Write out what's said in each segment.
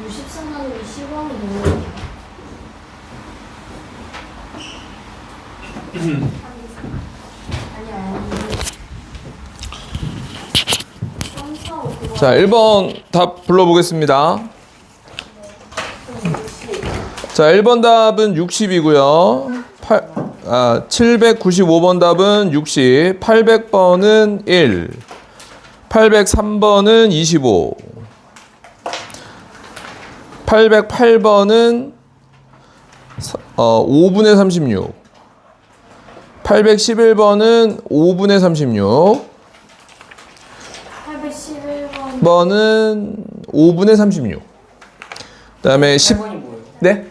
64 나누기 10원이 되는 자, 1번 답 불러보겠습니다. 자, 1번 답은 60이고요. 795번 답은 60, 800번은 1, 803번은 25, 808번은 5분의 36, 811번은 5분의 36, 811번은 5분의 36. 그 다음에 8번이 뭐예요? 네?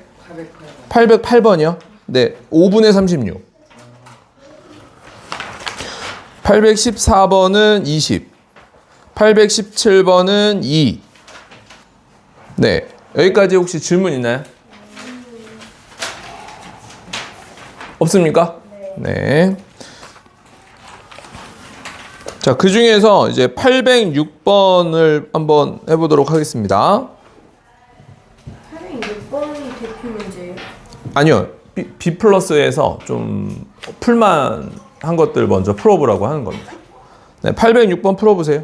808번. 808번이요? 네, 5분의 36. 814번은 20. 817번은 2. 네, 여기까지 혹시 질문 있나요? 없습니까? 네. 자, 그 중에서 이제 806번을 한번 해보도록 하겠습니다. 806번이 대표 문제예요? 아니요. B 플러스에서 좀 풀만 한 것들 먼저 풀어보라고 하는 겁니다. 네, 806번 풀어보세요.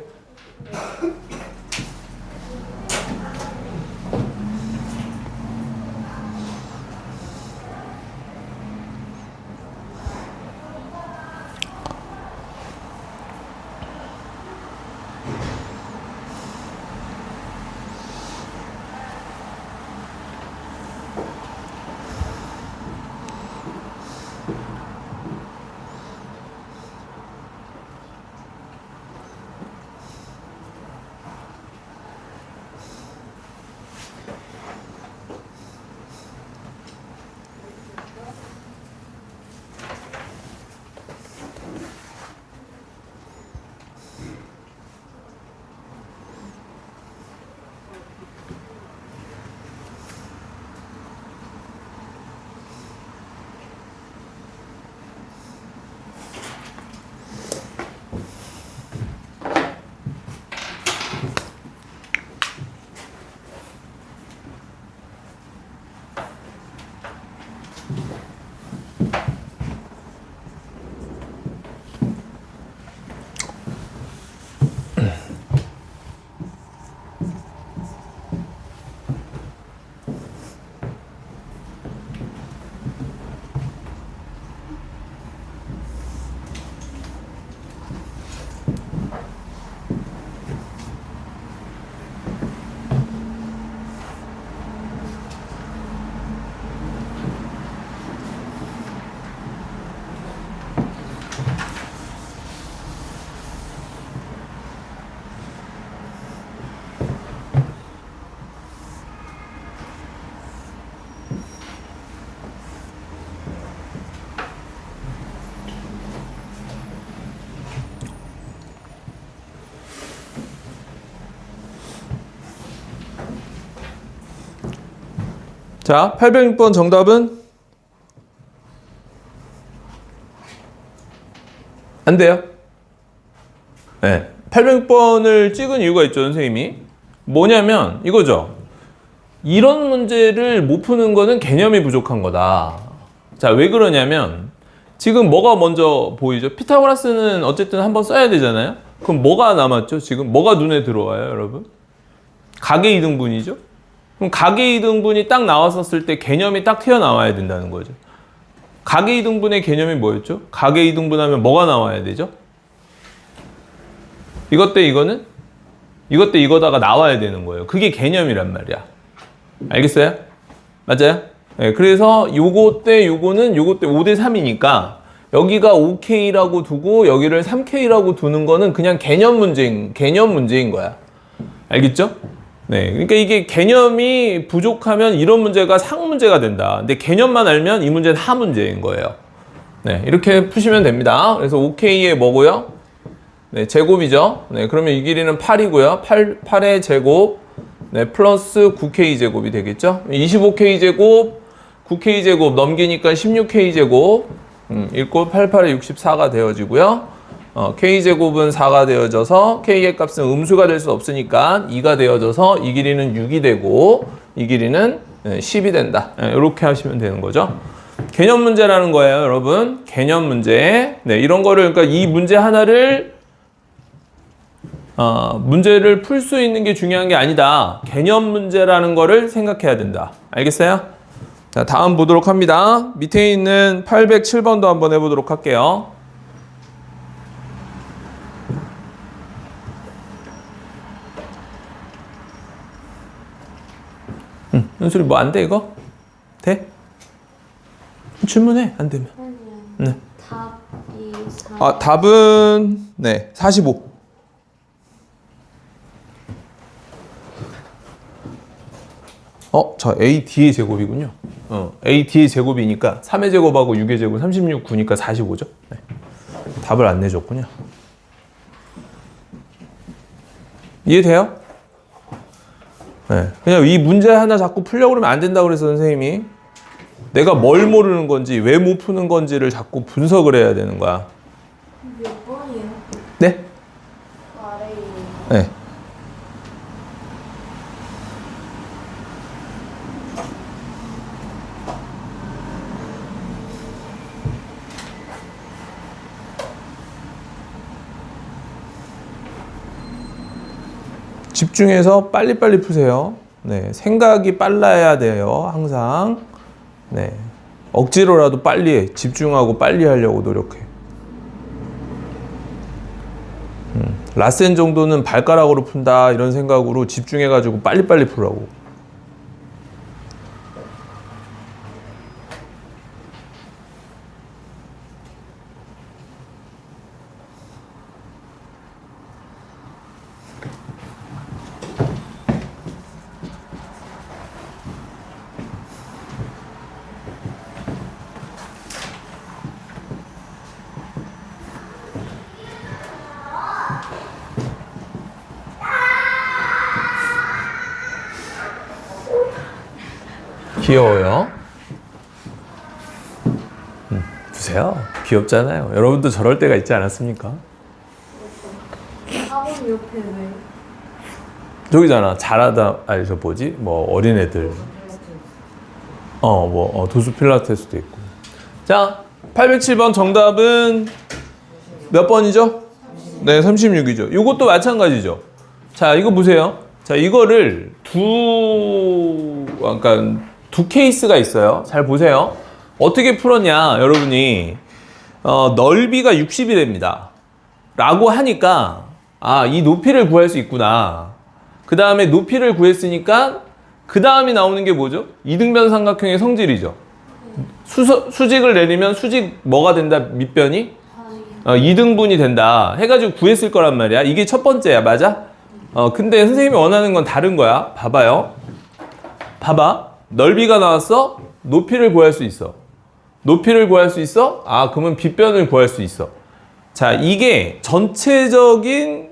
자, 806번 정답은? 안 돼요. 네. 806번을 찍은 이유가 있죠, 선생님이. 뭐냐면 이거죠. 이런 문제를 못 푸는 거는 개념이 부족한 거다. 자, 왜 그러냐면 지금 뭐가 먼저 보이죠? 피타고라스는 어쨌든 한번 써야 되잖아요. 그럼 뭐가 남았죠? 지금 뭐가 눈에 들어와요, 여러분? 각의 이등분이죠? 그럼 각의 이등분이 딱 나왔었을 때 개념이 딱 튀어나와야 된다는 거죠. 각의 이등분의 개념이 뭐였죠? 각의 이등분하면 뭐가 나와야 되죠? 이것 대 이거는? 이것 대 이거다가 나와야 되는 거예요. 그게 개념이란 말이야. 알겠어요? 맞아요? 네, 그래서 요거 대 요거는 요거 대 5대 3이니까 여기가 5K라고 두고 여기를 3K라고 두는 거는 그냥 개념 문제인 거야. 알겠죠? 네, 그러니까 이게 개념이 부족하면 이런 문제가 상 문제가 된다. 근데 개념만 알면 이 문제는 하 문제인 거예요. 네, 이렇게 푸시면 됩니다. 그래서 5K의 뭐고요? 네, 제곱이죠. 네, 그러면 이 길이는 8이고요. 8의 제곱, 네, 플러스 9K 제곱이 되겠죠. 25K 제곱, 9K 제곱 넘기니까 16K 제곱, 읽고 88에 64가 되어지고요. K제곱은 4가 되어져서 K의 값은 음수가 될 수 없으니까 2가 되어져서 이 길이는 6이 되고 이 길이는 10이 된다. 이렇게 하시면 되는 거죠. 개념 문제라는 거예요, 여러분. 개념 문제. 네, 이런 거를, 그러니까 이 문제 하나를 문제를 풀 수 있는 게 중요한 게 아니다. 개념 문제라는 거를 생각해야 된다. 알겠어요? 자, 다음 보도록 합니다. 밑에 있는 807번도 한번 해보도록 할게요. 은솔이 뭐 안 돼, 이거? 돼? 질문해, 안 되면. 아니야. 네. 답이 4. 답은, 네, 45. 저 AD의 제곱이군요. AD의 제곱이니까 3의 제곱하고 6의 제곱 36, 9니까 45죠. 네. 답을 안 내줬군요. 이해돼요? 네. 그냥 이 문제 하나 자꾸 풀려고 그러면 안 된다고 그래서 선생님이 내가 뭘 모르는 건지 왜 못 푸는 건지를 자꾸 분석을 해야 되는 거야. 몇 번이에요? 네? 아래에. 네. 집중해서 빨리빨리 푸세요. 네, 생각이 빨라야 돼요. 항상. 네, 억지로라도 빨리 해. 집중하고 빨리 하려고 노력해. 라센 정도는 발가락으로 푼다 이런 생각으로 집중해가지고 빨리빨리 풀라고. 귀여워요. 보세요. 귀엽잖아요. 여러분도 저럴 때가 있지 않았습니까? 4번 옆에 왜? 저기잖아. 잘하다. 아니 저 뭐지? 뭐 어린애들. 도수 필라테스도 있고. 자, 807번 정답은 몇 번이죠? 네, 36이죠. 이것도 마찬가지죠. 자, 이거 보세요. 자, 이거를 그러니까 두 케이스가 있어요. 잘 보세요. 어떻게 풀었냐, 여러분이. 넓이가 60이 됩니다. 라고 하니까, 이 높이를 구할 수 있구나. 그 다음에 높이를 구했으니까, 그 다음이 나오는 게 뭐죠? 이등변 삼각형의 성질이죠. 수직을 내리면 수직 뭐가 된다, 밑변이? 2등분이 된다. 해가지고 구했을 거란 말이야. 이게 첫 번째야, 맞아? 근데 선생님이 원하는 건 다른 거야. 봐봐요. 봐봐. 넓이가 나왔어? 높이를 구할 수 있어. 높이를 구할 수 있어? 그러면 빗변을 구할 수 있어. 자, 이게 전체적인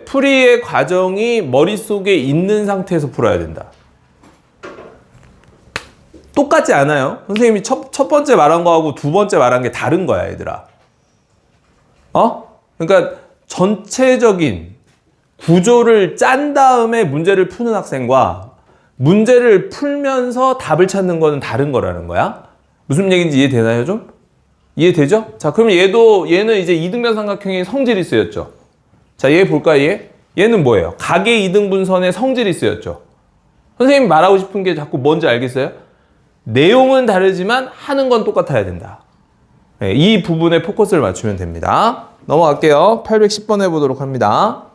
풀이의 과정이 머릿속에 있는 상태에서 풀어야 된다. 똑같지 않아요? 선생님이 첫 번째 말한 거하고 두 번째 말한 게 다른 거야, 얘들아. 그러니까 전체적인 구조를 짠 다음에 문제를 푸는 학생과 문제를 풀면서 답을 찾는 거는 다른 거라는 거야. 무슨 얘기인지 이해되나요, 좀? 이해되죠? 자, 그럼 얘는 이제 이등변 삼각형의 성질이 쓰였죠. 자, 얘 볼까, 얘? 얘는 뭐예요? 각의 이등분선의 성질이 쓰였죠. 선생님이 말하고 싶은 게 자꾸 뭔지 알겠어요? 내용은 다르지만 하는 건 똑같아야 된다. 네, 이 부분에 포커스를 맞추면 됩니다. 넘어갈게요. 810번 해보도록 합니다.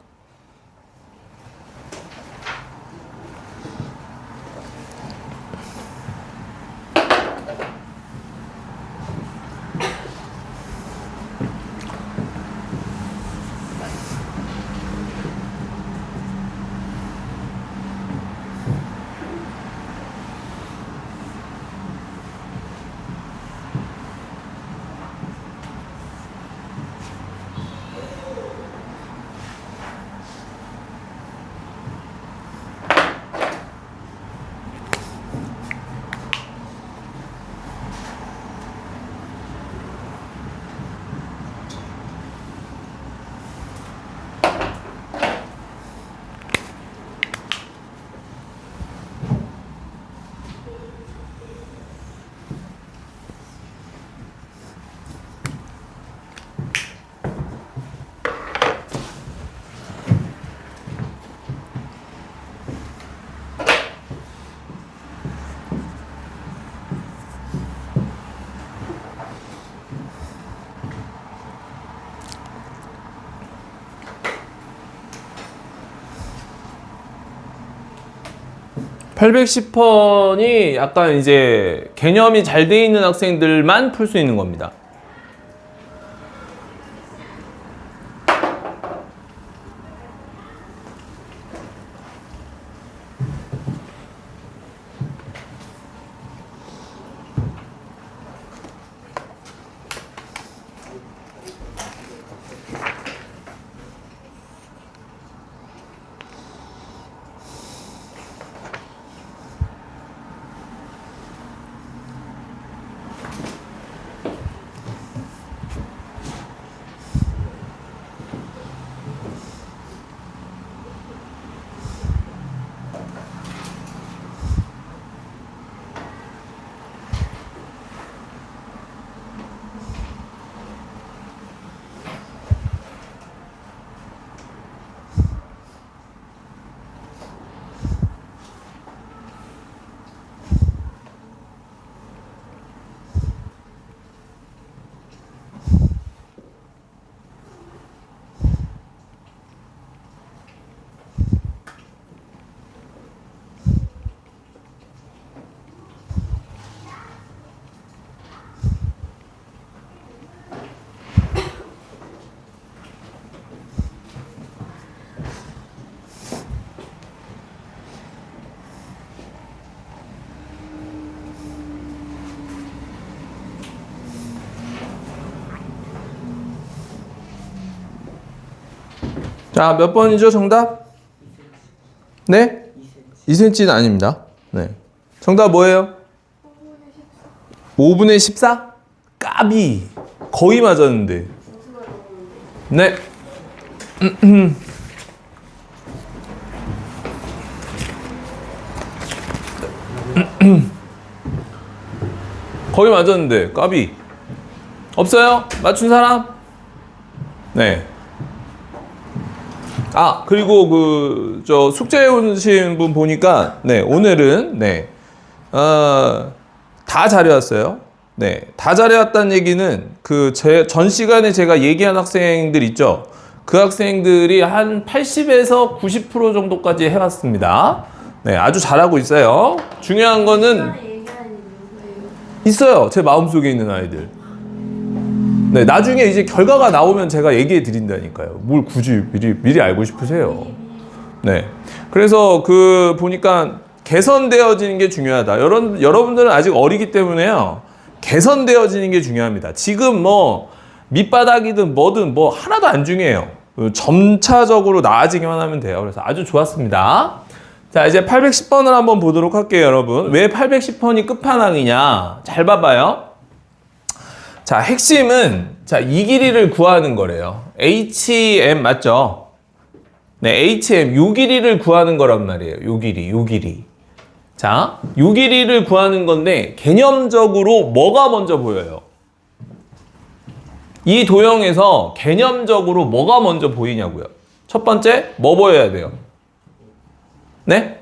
810번이 약간 이제 개념이 잘 돼 있는 학생들만 풀 수 있는 겁니다. 자, 몇 번이죠, 정답? 네? 2cm는 아닙니다. 네. 정답 뭐예요? 5분의 14? 까비. 거의 맞았는데. 네. 거의 맞았는데, 까비. 없어요? 맞춘 사람? 네. 아, 그리고 숙제 오신 분 보니까, 네, 오늘은, 네, 다 잘해왔어요. 네, 다 잘해왔다는 얘기는 전 시간에 제가 얘기한 학생들 있죠? 그 학생들이 한 80에서 90% 정도까지 해왔습니다. 네, 아주 잘하고 있어요. 중요한 거는 있어요. 제 마음속에 있는 아이들. 네, 나중에 이제 결과가 나오면 제가 얘기해 드린다니까요. 뭘 굳이 미리 알고 싶으세요? 네. 그래서 보니까 개선되어지는 게 중요하다. 여러분들은 아직 어리기 때문에요. 개선되어지는 게 중요합니다. 지금 밑바닥이든 뭐든 하나도 안 중요해요. 점차적으로 나아지기만 하면 돼요. 그래서 아주 좋았습니다. 자, 이제 810번을 한번 보도록 할게요, 여러분. 왜 810번이 끝판왕이냐? 잘 봐봐요. 자, 핵심은, 이 길이를 구하는 거래요. HM 맞죠? 네, HM, 요 길이를 구하는 거란 말이에요. 요 길이. 자, 요 길이를 구하는 건데, 개념적으로 뭐가 먼저 보여요? 이 도형에서 개념적으로 뭐가 먼저 보이냐고요? 첫 번째, 뭐 보여야 돼요? 네?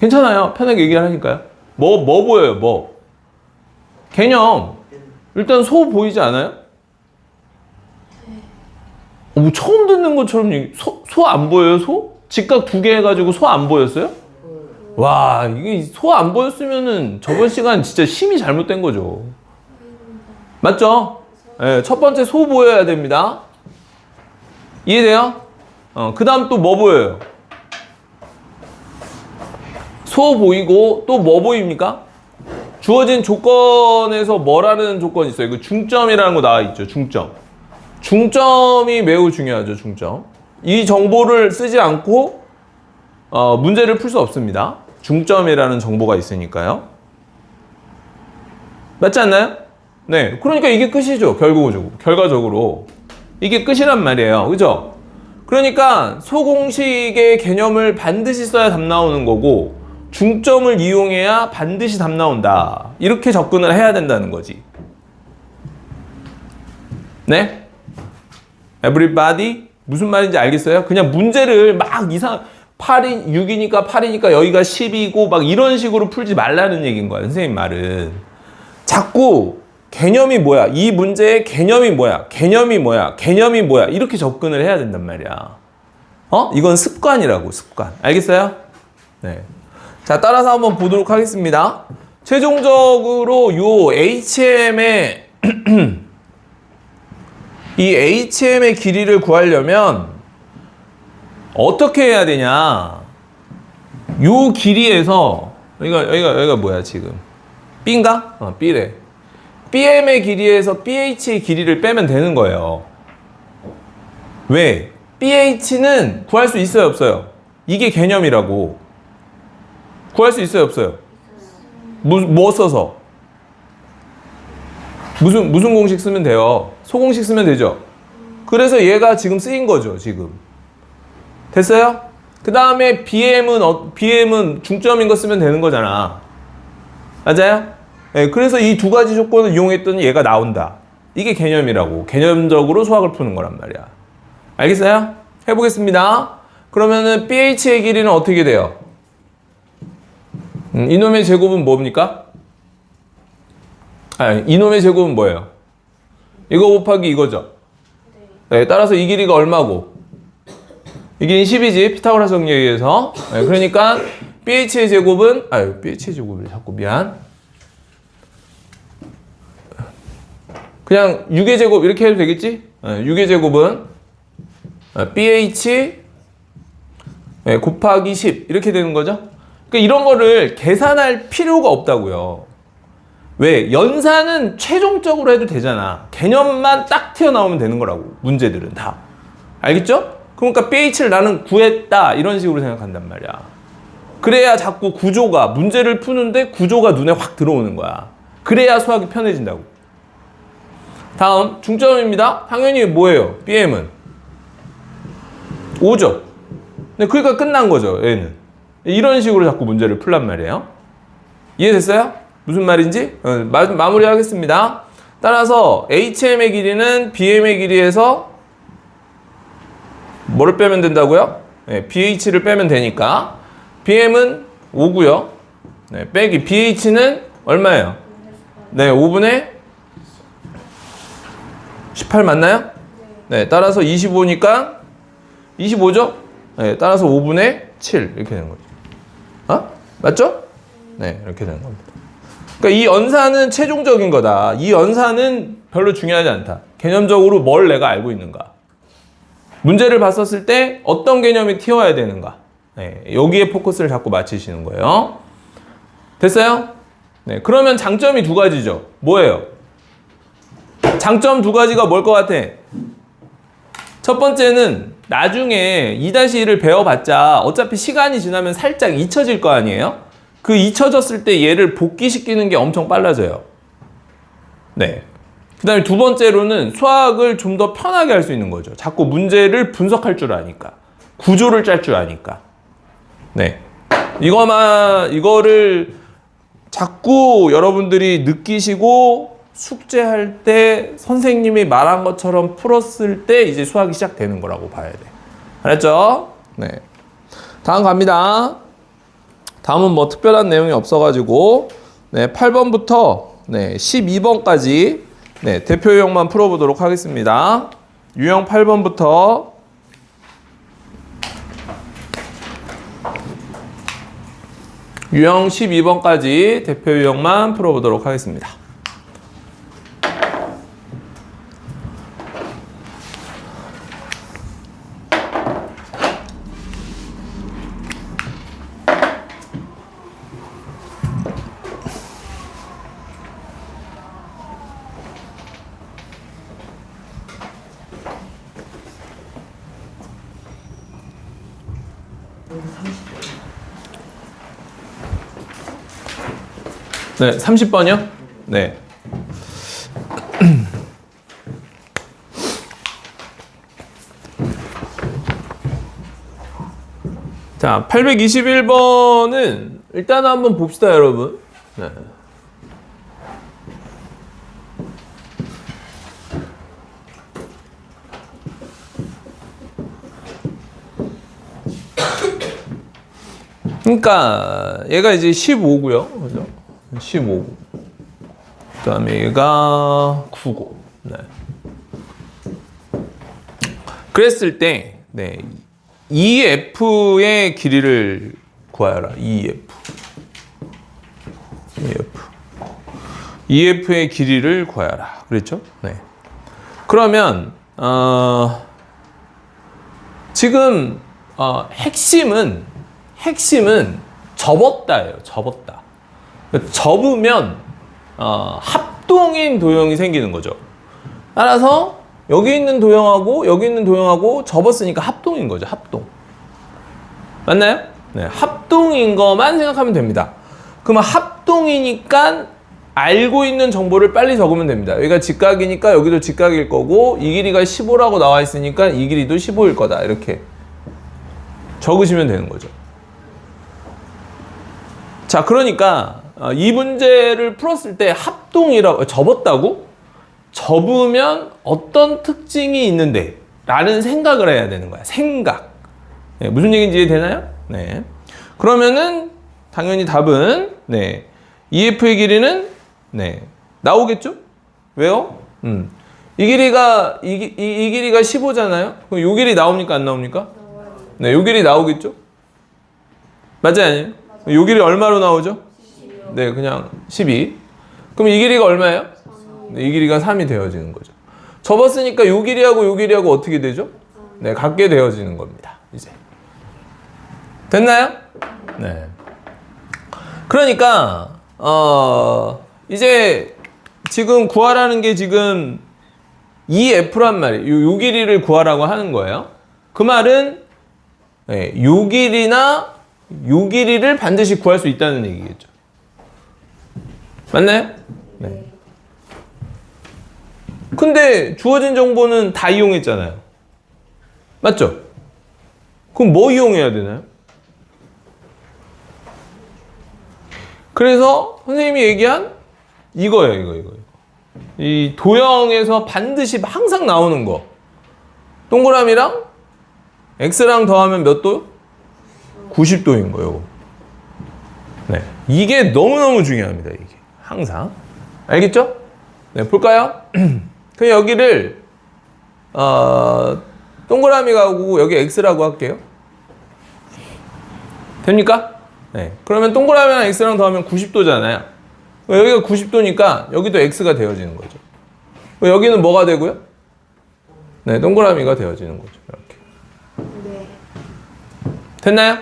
괜찮아요. 편하게 얘기를 하니까요. 뭐 보여요, 개념. 일단 소 보이지 않아요? 처음 듣는 것처럼 소 안 보여요, 소? 직각 2개 해가지고 소 안 보였어요? 와, 이게 소 안 보였으면은 저번 시간 진짜 심히 잘못된 거죠. 맞죠? 네, 첫 번째 소 보여야 됩니다. 이해돼요? 그 다음 또 뭐 보여요? 소 보이고 또 뭐 보입니까? 주어진 조건에서 뭐라는 조건이 있어요? 이거 중점이라는 거 나와 있죠. 중점이 매우 중요하죠. 중점. 이 정보를 쓰지 않고 문제를 풀 수 없습니다. 중점이라는 정보가 있으니까요. 맞지 않나요? 네. 그러니까 이게 끝이죠. 결과적으로. 이게 끝이란 말이에요. 그죠? 그러니까 소공식의 개념을 반드시 써야 답 나오는 거고, 중점을 이용해야 반드시 답 나온다. 이렇게 접근을 해야 된다는 거지. 네? Everybody? 무슨 말인지 알겠어요? 그냥 문제를 막 6이니까 8이니까 여기가 10이고 막 이런 식으로 풀지 말라는 얘기인 거야. 선생님 말은. 자꾸 개념이 뭐야? 이 문제의 개념이 뭐야? 개념이 뭐야? 이렇게 접근을 해야 된단 말이야. 이건 습관이라고, 습관. 알겠어요? 네. 자, 따라서 한번 보도록 하겠습니다. 최종적으로 요 HM의 이 HM의 길이를 구하려면 어떻게 해야 되냐? 요 길이에서 여기가 뭐야 지금? B인가? B래. BM의 길이에서 BH의 길이를 빼면 되는 거예요. 왜? BH는 구할 수 있어요, 없어요? 이게 개념이라고. 구할 수 있어요, 없어요? 뭐 써서? 무슨 공식 쓰면 돼요? 소공식 쓰면 되죠? 그래서 얘가 지금 쓰인 거죠, 지금. 됐어요? 그 다음에 BM은 중점인 거 쓰면 되는 거잖아. 맞아요? 네, 그래서 이 두 가지 조건을 이용했더니 얘가 나온다. 이게 개념이라고. 개념적으로 수학을 푸는 거란 말이야. 알겠어요? 해보겠습니다. 그러면은 BH의 길이는 어떻게 돼요? 이놈의 제곱은 뭡니까? 이놈의 제곱은 뭐예요? 이거 곱하기 이거죠? 네, 따라서 이 길이가 얼마고? 이 길이는 10이지, 피타고라스 정리에 의해서. 네, 그러니까 BH의 제곱은, BH의 제곱을 자꾸 미안. 그냥 6의 제곱 이렇게 해도 되겠지? 6의 제곱은 BH 곱하기 10 이렇게 되는 거죠? 그러니까 이런 거를 계산할 필요가 없다고요. 왜? 연산은 최종적으로 해도 되잖아. 개념만 딱 튀어나오면 되는 거라고. 문제들은 다. 알겠죠? 그러니까 BH를 나는 구했다 이런 식으로 생각한단 말이야. 그래야 자꾸 구조가, 문제를 푸는데 구조가 눈에 확 들어오는 거야. 그래야 수학이 편해진다고. 다음 중점입니다. 당연히 뭐예요? BM은 5죠. 네, 그러니까 끝난 거죠. 얘는 이런 식으로 자꾸 문제를 풀란 말이에요. 이해됐어요? 무슨 말인지? 마무리 하겠습니다. 따라서 HM의 길이는 BM의 길이에서 뭐를 빼면 된다고요? 네, BH를 빼면 되니까 BM은 5고요. 네, 빼기 BH는 얼마예요? 네, 5분의 18 맞나요? 네, 따라서 25니까 25죠? 네, 따라서 5분의 7 이렇게 되는 거죠. 맞죠? 네, 이렇게 되는 겁니다. 그러니까 이 연산은 최종적인 거다. 이 연산은 별로 중요하지 않다. 개념적으로 뭘 내가 알고 있는가. 문제를 봤었을 때 어떤 개념이 튀어야 되는가. 네, 여기에 포커스를 자꾸 맞추시는 거예요. 됐어요? 네, 그러면 장점이 두 가지죠. 뭐예요? 장점 두 가지가 뭘 것 같아? 첫 번째는 나중에 2-1을 배워봤자 어차피 시간이 지나면 살짝 잊혀질 거 아니에요? 그 잊혀졌을 때 얘를 복귀시키는 게 엄청 빨라져요. 네. 그 다음에 두 번째로는 수학을 좀 더 편하게 할 수 있는 거죠. 자꾸 문제를 분석할 줄 아니까. 구조를 짤 줄 아니까. 네. 이거를 자꾸 여러분들이 느끼시고 숙제할 때 선생님이 말한 것처럼 풀었을 때 이제 수학이 시작되는 거라고 봐야 돼. 알았죠? 네. 다음 갑니다. 다음은 뭐 특별한 내용이 없어가지고, 네, 8번부터, 네, 12번까지, 네, 대표 유형만 풀어보도록 하겠습니다. 유형 8번부터, 유형 12번까지 대표 유형만 풀어보도록 하겠습니다. 네, 30번이요? 네. 자, 821번은 일단 한번 봅시다, 여러분. 네. 그러니까 얘가 이제 15고요. 그죠? 15고. 그다음에 얘가 9고. 네. 그랬을 때 네. EF의 길이를 구하여라. EF. EF의 길이를 구하여라. 그랬죠? 네. 그러면 지금 핵심은 접었다예요. 접었다. 접으면 합동인 도형이 생기는 거죠. 따라서 여기 있는 도형하고 여기 있는 도형하고 접었으니까 합동인 거죠. 합동. 맞나요? 네, 합동인 것만 생각하면 됩니다. 그러면 합동이니까 알고 있는 정보를 빨리 적으면 됩니다. 여기가 직각이니까 여기도 직각일 거고 이 길이가 15라고 나와 있으니까 이 길이도 15일 거다. 이렇게 적으시면 되는 거죠. 자, 그러니까 이 문제를 풀었을 때 합동이라고 접었다고? 접으면 어떤 특징이 있는데 라는 생각을 해야 되는 거야. 생각. 네, 무슨 얘기인지 이해되나요? 네. 그러면은 당연히 답은 네. EF의 길이는 네. 나오겠죠? 왜요? 이 길이가 이 길이가 15잖아요. 그럼 요 길이 나옵니까 안 나옵니까? 네, 요 길이 나오겠죠? 맞아요, 아니에요? 요 길이 얼마로 나오죠? 12요. 네, 그냥 12. 그럼 이 길이가 얼마예요? 네, 이 길이가 3이 되어지는 거죠. 접었으니까 요 길이하고 요 길이하고 어떻게 되죠? 네, 같게 되어지는 겁니다. 이제. 됐나요? 네. 그러니까 이제 지금 구하라는 게 지금 EF란 말이에요. 요 길이를 구하라고 하는 거예요. 그 말은 네, 요 길이나 요 길이를 반드시 구할 수 있다는 얘기겠죠. 맞나요? 네. 근데 주어진 정보는 다 이용했잖아요. 맞죠? 그럼 뭐 이용해야 되나요? 그래서 선생님이 얘기한 이거예요, 이거. 이 도형에서 반드시 항상 나오는 거. 동그라미랑 x랑 더하면 몇 도? 90도인 거예요. 네. 이게 너무너무 중요합니다, 이게. 항상. 알겠죠? 네, 볼까요? 그럼 여기를, 동그라미가 하고 여기 x라고 할게요. 됩니까? 네. 그러면 동그라미랑 x랑 더하면 90도잖아요. 여기가 90도니까 여기도 x가 되어지는 거죠. 여기는 뭐가 되고요? 네, 동그라미가 되어지는 거죠. 이렇게. 네. 됐나요?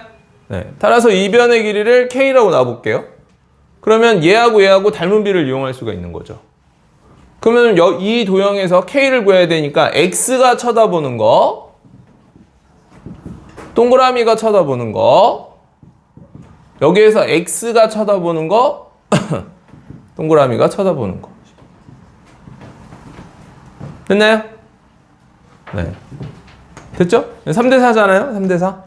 네. 따라서 이 변의 길이를 k라고 놔볼게요. 그러면 얘하고 얘하고 닮은 비를 이용할 수가 있는 거죠. 그러면 이 도형에서 k를 구해야 되니까 x가 쳐다보는 거, 동그라미가 쳐다보는 거, 여기에서 x가 쳐다보는 거, 동그라미가 쳐다보는 거. 됐나요? 네. 됐죠? 3대 4잖아요? 3대 4.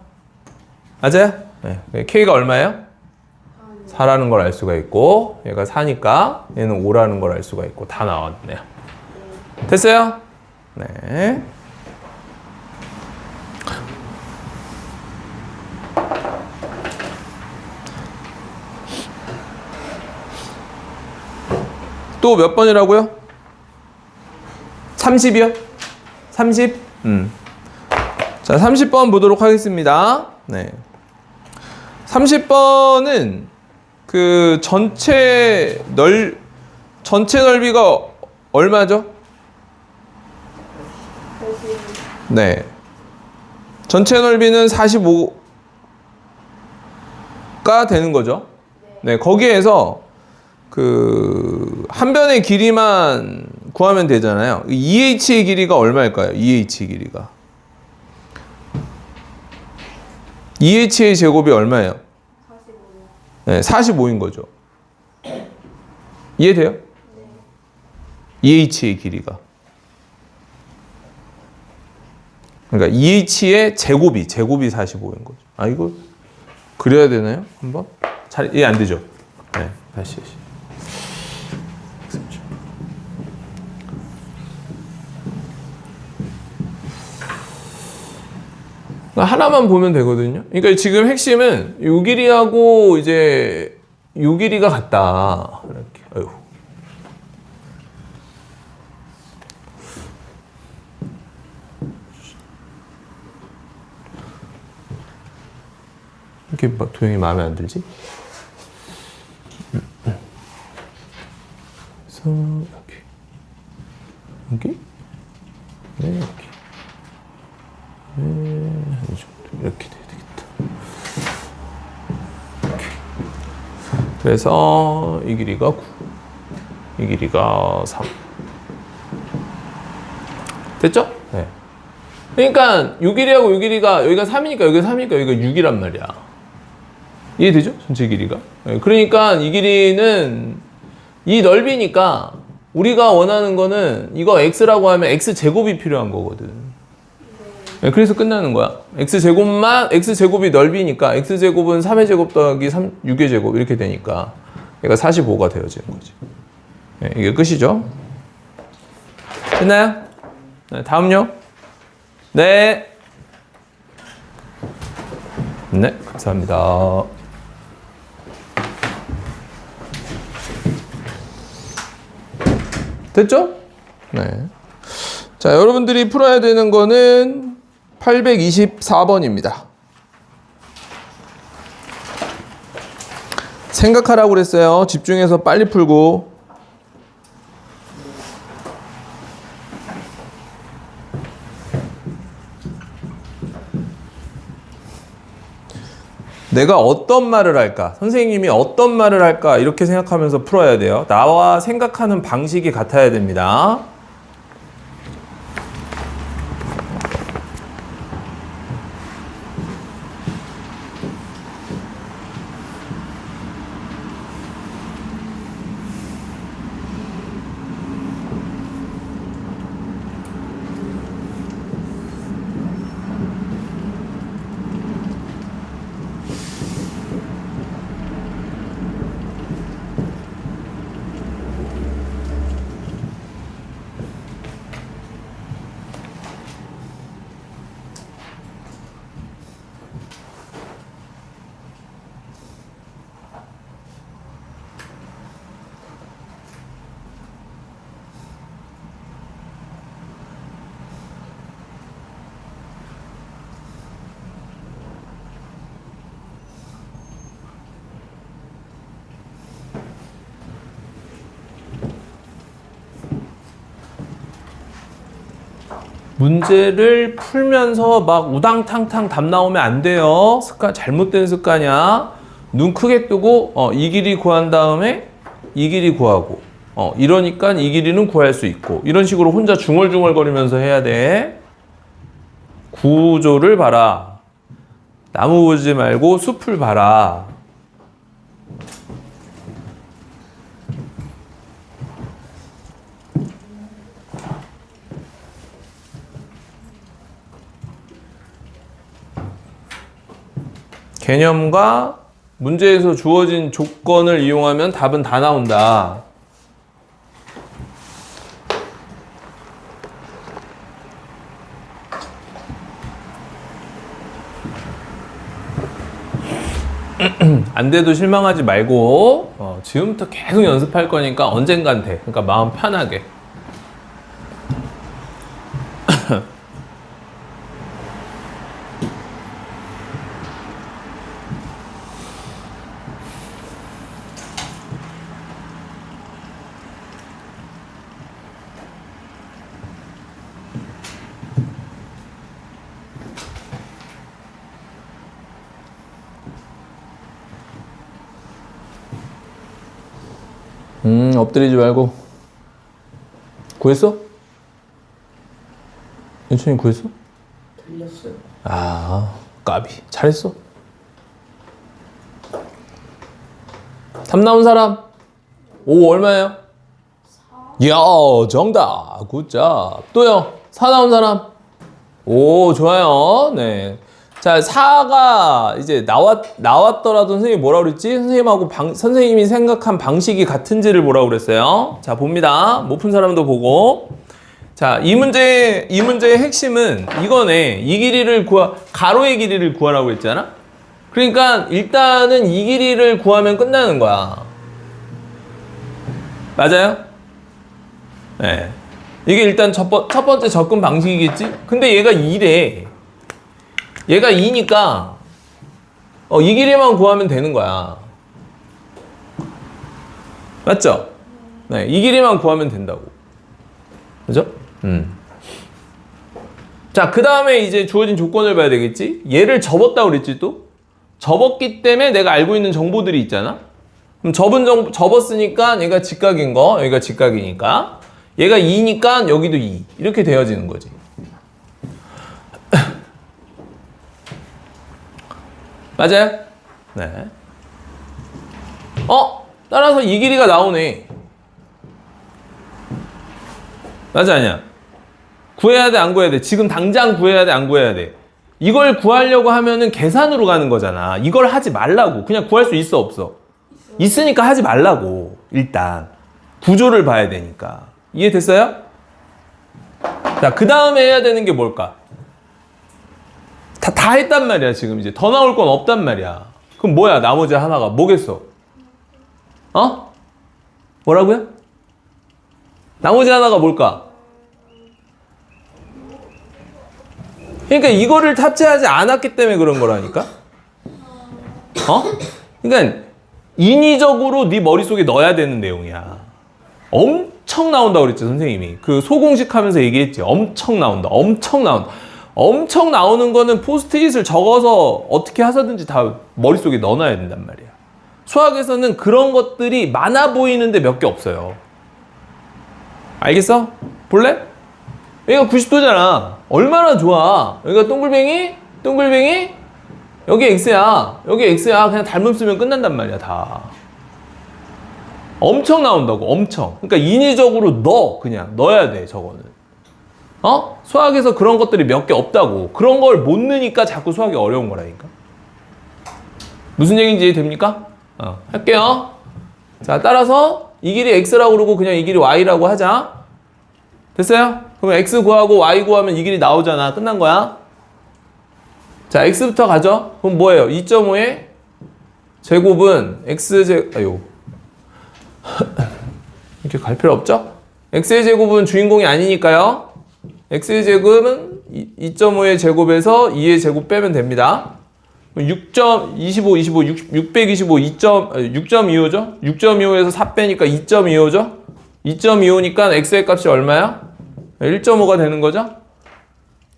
맞아요? 네. k가 얼마예요? 4라는 걸 알 수가 있고, 얘가 4니까 얘는 5라는 걸 알 수가 있고, 다 나왔네요. 됐어요? 네. 또 몇 번이라고요? 30이요? 30? 자, 30번 보도록 하겠습니다. 네. 30번은 그 전체 넓이가 얼마죠? 네. 전체 넓이는 45가 되는 거죠. 네, 거기에서 그 한 변의 길이만 구하면 되잖아요. EH의 길이가 얼마일까요? EH의 길이가. EH의 제곱이 얼마예요? 45요. 네, 45인 거죠. 이해돼요? 네. EH의 길이가. 그러니까 EH의 제곱이 45인 거죠. 아, 이거 그려야 되나요? 한번? 잘 이해 안 되죠? 네, 다시. 하나만 보면 되거든요. 그러니까 지금 핵심은 요 길이하고 이제 요 길이가 같다. 이렇게. 어휴. 이렇게 도형이 마음에 안 들지? 그래서 여기 네, 이렇게 이 정도 이렇게 돼야 되겠다. 이렇게. 그래서 이 길이가 9, 이 길이가 3. 됐죠? 네. 그러니까 요 길이하고 요 길이가 여기가 3이니까 여기가 3이니까 여기가 6이란 말이야. 이해되죠? 전체 길이가. 네. 그러니까 이 길이는 이 넓이니까 우리가 원하는 거는 이거 x라고 하면 x제곱이 필요한 거거든. 네. 그래서 끝나는 거야. x제곱이 넓이니까 x제곱은 3의 제곱 더하기 6의 제곱 이렇게 되니까 얘가 45가 되어지는 거지. 네. 이게 끝이죠. 됐나요? 네, 다음요. 네. 네, 감사합니다. 됐죠? 네. 자, 여러분들이 풀어야 되는 거는 824번입니다. 생각하라고 그랬어요. 집중해서 빨리 풀고. 내가 어떤 말을 할까? 선생님이 어떤 말을 할까? 이렇게 생각하면서 풀어야 돼요. 나와 생각하는 방식이 같아야 됩니다. 문제를 풀면서 막 우당탕탕 답 나오면 안 돼요. 잘못된 습관이야. 눈 크게 뜨고 이 길이 구한 다음에 이 길이 구하고 이러니까 이 길이는 구할 수 있고 이런 식으로 혼자 중얼중얼거리면서 해야 돼. 구조를 봐라. 나무 보지 말고 숲을 봐라. 개념과 문제에서 주어진 조건을 이용하면 답은 다 나온다. 안 돼도 실망하지 말고 지금부터 계속 연습할 거니까 언젠간 돼. 그러니까 마음 편하게. 엎드리지 말고. 구했어? 윤천이 구했어? 틀렸어요. 아, 까비. 잘했어. 답 나온 사람? 오, 얼마예요? 4. 이야, 정답. 굿잡. 또요? 4 나온 사람? 오, 좋아요. 네. 자, 4가 이제 나왔더라도 선생님이 뭐라고 그랬지? 선생님하고 선생님이 생각한 방식이 같은지를 뭐라고 그랬어요? 자, 봅니다. 못 푼 사람도 보고. 자, 이 문제의 핵심은 이거네. 이 길이를 가로의 길이를 구하라고 했잖아? 그러니까 일단은 이 길이를 구하면 끝나는 거야. 맞아요? 네. 이게 일단 첫 번째 접근 방식이겠지? 근데 얘가 2래. 얘가 2니까 이 길이만 구하면 되는 거야. 맞죠? 네, 이 길이만 구하면 된다고. 그죠? 자, 그 다음에 이제 주어진 조건을 봐야 되겠지? 얘를 접었다고 그랬지 또? 접었기 때문에 내가 알고 있는 정보들이 있잖아? 그럼 접었으니까 얘가 직각인 거, 여기가 직각이니까. 얘가 2니까 여기도 2. 이렇게 되어지는 거지. 맞아요? 네. 따라서 이 길이가 나오네. 맞아, 아니야? 구해야 돼, 안 구해야 돼? 지금 당장 구해야 돼, 안 구해야 돼? 이걸 구하려고 하면은 계산으로 가는 거잖아. 이걸 하지 말라고. 그냥 구할 수 있어, 없어? 있으니까 하지 말라고. 일단. 구조를 봐야 되니까. 이해됐어요? 자, 그 다음에 해야 되는 게 뭘까? 다 했단 말이야, 지금 이제. 더 나올 건 없단 말이야. 그럼 뭐야, 나머지 하나가? 뭐겠어? 뭐라고요? 나머지 하나가 뭘까? 그러니까 이거를 탑재하지 않았기 때문에 그런 거라니까? 그러니까 인위적으로 네 머릿속에 넣어야 되는 내용이야. 엄청 나온다고 그랬지, 선생님이. 그 소공식 하면서 얘기했지. 엄청 나온다. 엄청 나온다. 엄청 나오는 거는 포스트잇을 적어서 어떻게 하서든지 다 머릿속에 넣어놔야 된단 말이야. 수학에서는 그런 것들이 많아 보이는데 몇 개 없어요. 알겠어? 볼래? 여기가 90도잖아. 얼마나 좋아. 여기가 동글뱅이, 동글뱅이, 여기 X야. 여기 X야. 그냥 닮음 쓰면 끝난단 말이야, 다. 엄청 나온다고, 엄청. 그러니까 인위적으로 그냥 넣어야 돼, 저거는. 수학에서 그런 것들이 몇 개 없다고. 그런 걸 못 넣으니까 자꾸 수학이 어려운 거라니까. 무슨 얘기인지 이해됩니까? 할게요. 자, 따라서 이 길이 X라고 그러고 그냥 이 길이 Y라고 하자. 됐어요? 그럼 X 구하고 Y 구하면 이 길이 나오잖아. 끝난 거야. 자, X부터 가죠. 그럼 뭐예요? 2.5의 제곱은 이렇게 갈 필요 없죠? X의 제곱은 주인공이 아니니까요. X의 제곱은 2.5의 제곱에서 2의 제곱 빼면 됩니다. 625, 6.25죠? 6.25에서 4 빼니까 2.25죠? 2.25니까 X의 값이 얼마야? 1.5가 되는 거죠?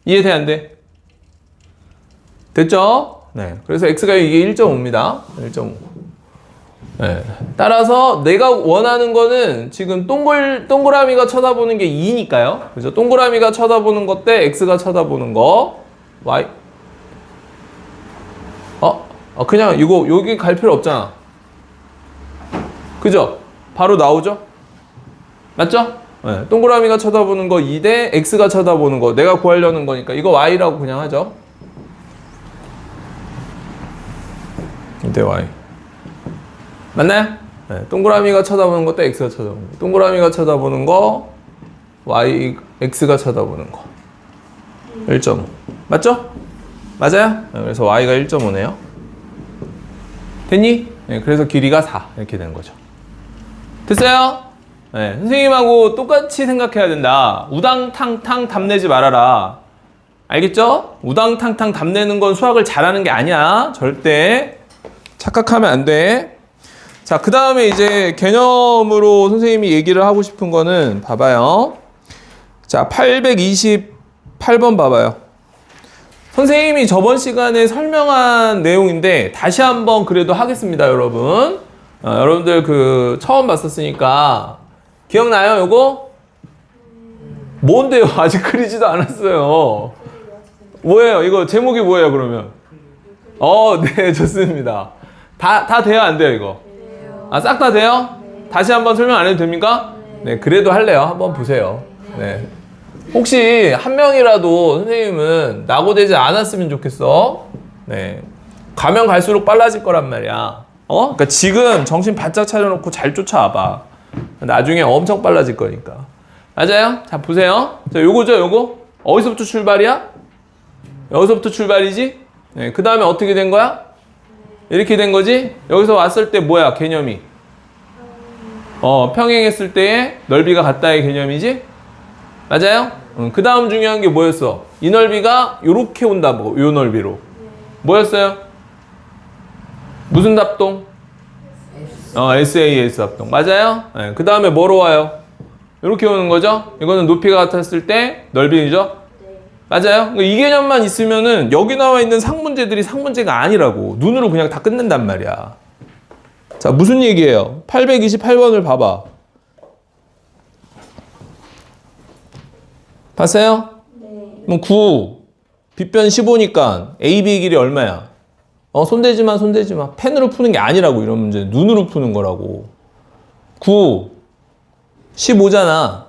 이해돼, 안 돼? 됐죠? 네. 그래서 X가 이게 1.5입니다. 1.5. 네. 따라서 내가 원하는 거는 지금 동그라미가 쳐다보는 게 2니까요. 그죠? 동그라미가 쳐다보는 것 대 X가 쳐다보는 거. Y. 그냥 이거 여기 갈 필요 없잖아. 그죠? 바로 나오죠? 맞죠? 네. 동그라미가 쳐다보는 거 2 대 X가 쳐다보는 거. 내가 구하려는 거니까 이거 Y라고 그냥 하죠. 2 대 Y. 맞나요? 네. 동그라미가 쳐다보는 거 대 X가 쳐다보는 거. 동그라미가 쳐다보는 거 X가 쳐다보는 거. 1.5. 맞죠? 맞아요? 네. 그래서 Y가 1.5네요. 됐니? 네. 그래서 길이가 4. 이렇게 되는 거죠. 됐어요? 네. 선생님하고 똑같이 생각해야 된다. 우당탕탕 답내지 말아라. 알겠죠? 우당탕탕 답내는 건 수학을 잘하는 게 아니야. 절대. 착각하면 안 돼. 자, 그 다음에 이제 개념으로 선생님이 얘기를 하고 싶은 거는 봐봐요. 자, 828번 봐봐요. 선생님이 저번 시간에 설명한 내용인데 다시 한번 그래도 하겠습니다, 여러분. 여러분들 그 처음 봤었으니까 기억나요, 요거? 뭔데요? 아직 그리지도 않았어요. 뭐예요? 이거 제목이 뭐예요, 그러면? 네, 좋습니다. 다 돼요, 안 돼요, 이거? 싹 다 돼요? 다시 한번 설명 안 해도 됩니까? 네, 그래도 할래요. 한번 보세요. 네. 혹시 한 명이라도 선생님은 낙오되지 않았으면 좋겠어. 네. 가면 갈수록 빨라질 거란 말이야. 그러니까 지금 정신 바짝 차려놓고 잘 쫓아와봐. 나중에 엄청 빨라질 거니까. 맞아요? 자, 보세요. 자, 요거죠, 요거? 어디서부터 출발이야? 여기서부터 출발이지? 네. 그 다음에 어떻게 된 거야? 이렇게 된 거지? 여기서 왔을 때 뭐야, 개념이? 평행했을 때의 넓이가 같다의 개념이지? 맞아요? 그 다음 중요한 게 뭐였어? 이 넓이가 요렇게 온다고, 요 넓이로. 뭐였어요? 무슨 답동? SAS 합동. 맞아요? 네. 그 다음에 뭐로 와요? 이렇게 오는 거죠? 이거는 높이가 같았을 때 넓이죠? 네. 맞아요? 그러니까 이 개념만 있으면은 여기 나와 있는 상문제들이 상문제가 아니라고. 눈으로 그냥 다 끝낸단 말이야. 자, 무슨 얘기예요? 828번을 봐봐. 봤어요? 네. 그럼 9, 빗변 15니까 A, B 길이 얼마야? 손대지 마, 손대지 마. 펜으로 푸는 게 아니라고, 이런 문제는. 눈으로 푸는 거라고. 9, 15잖아.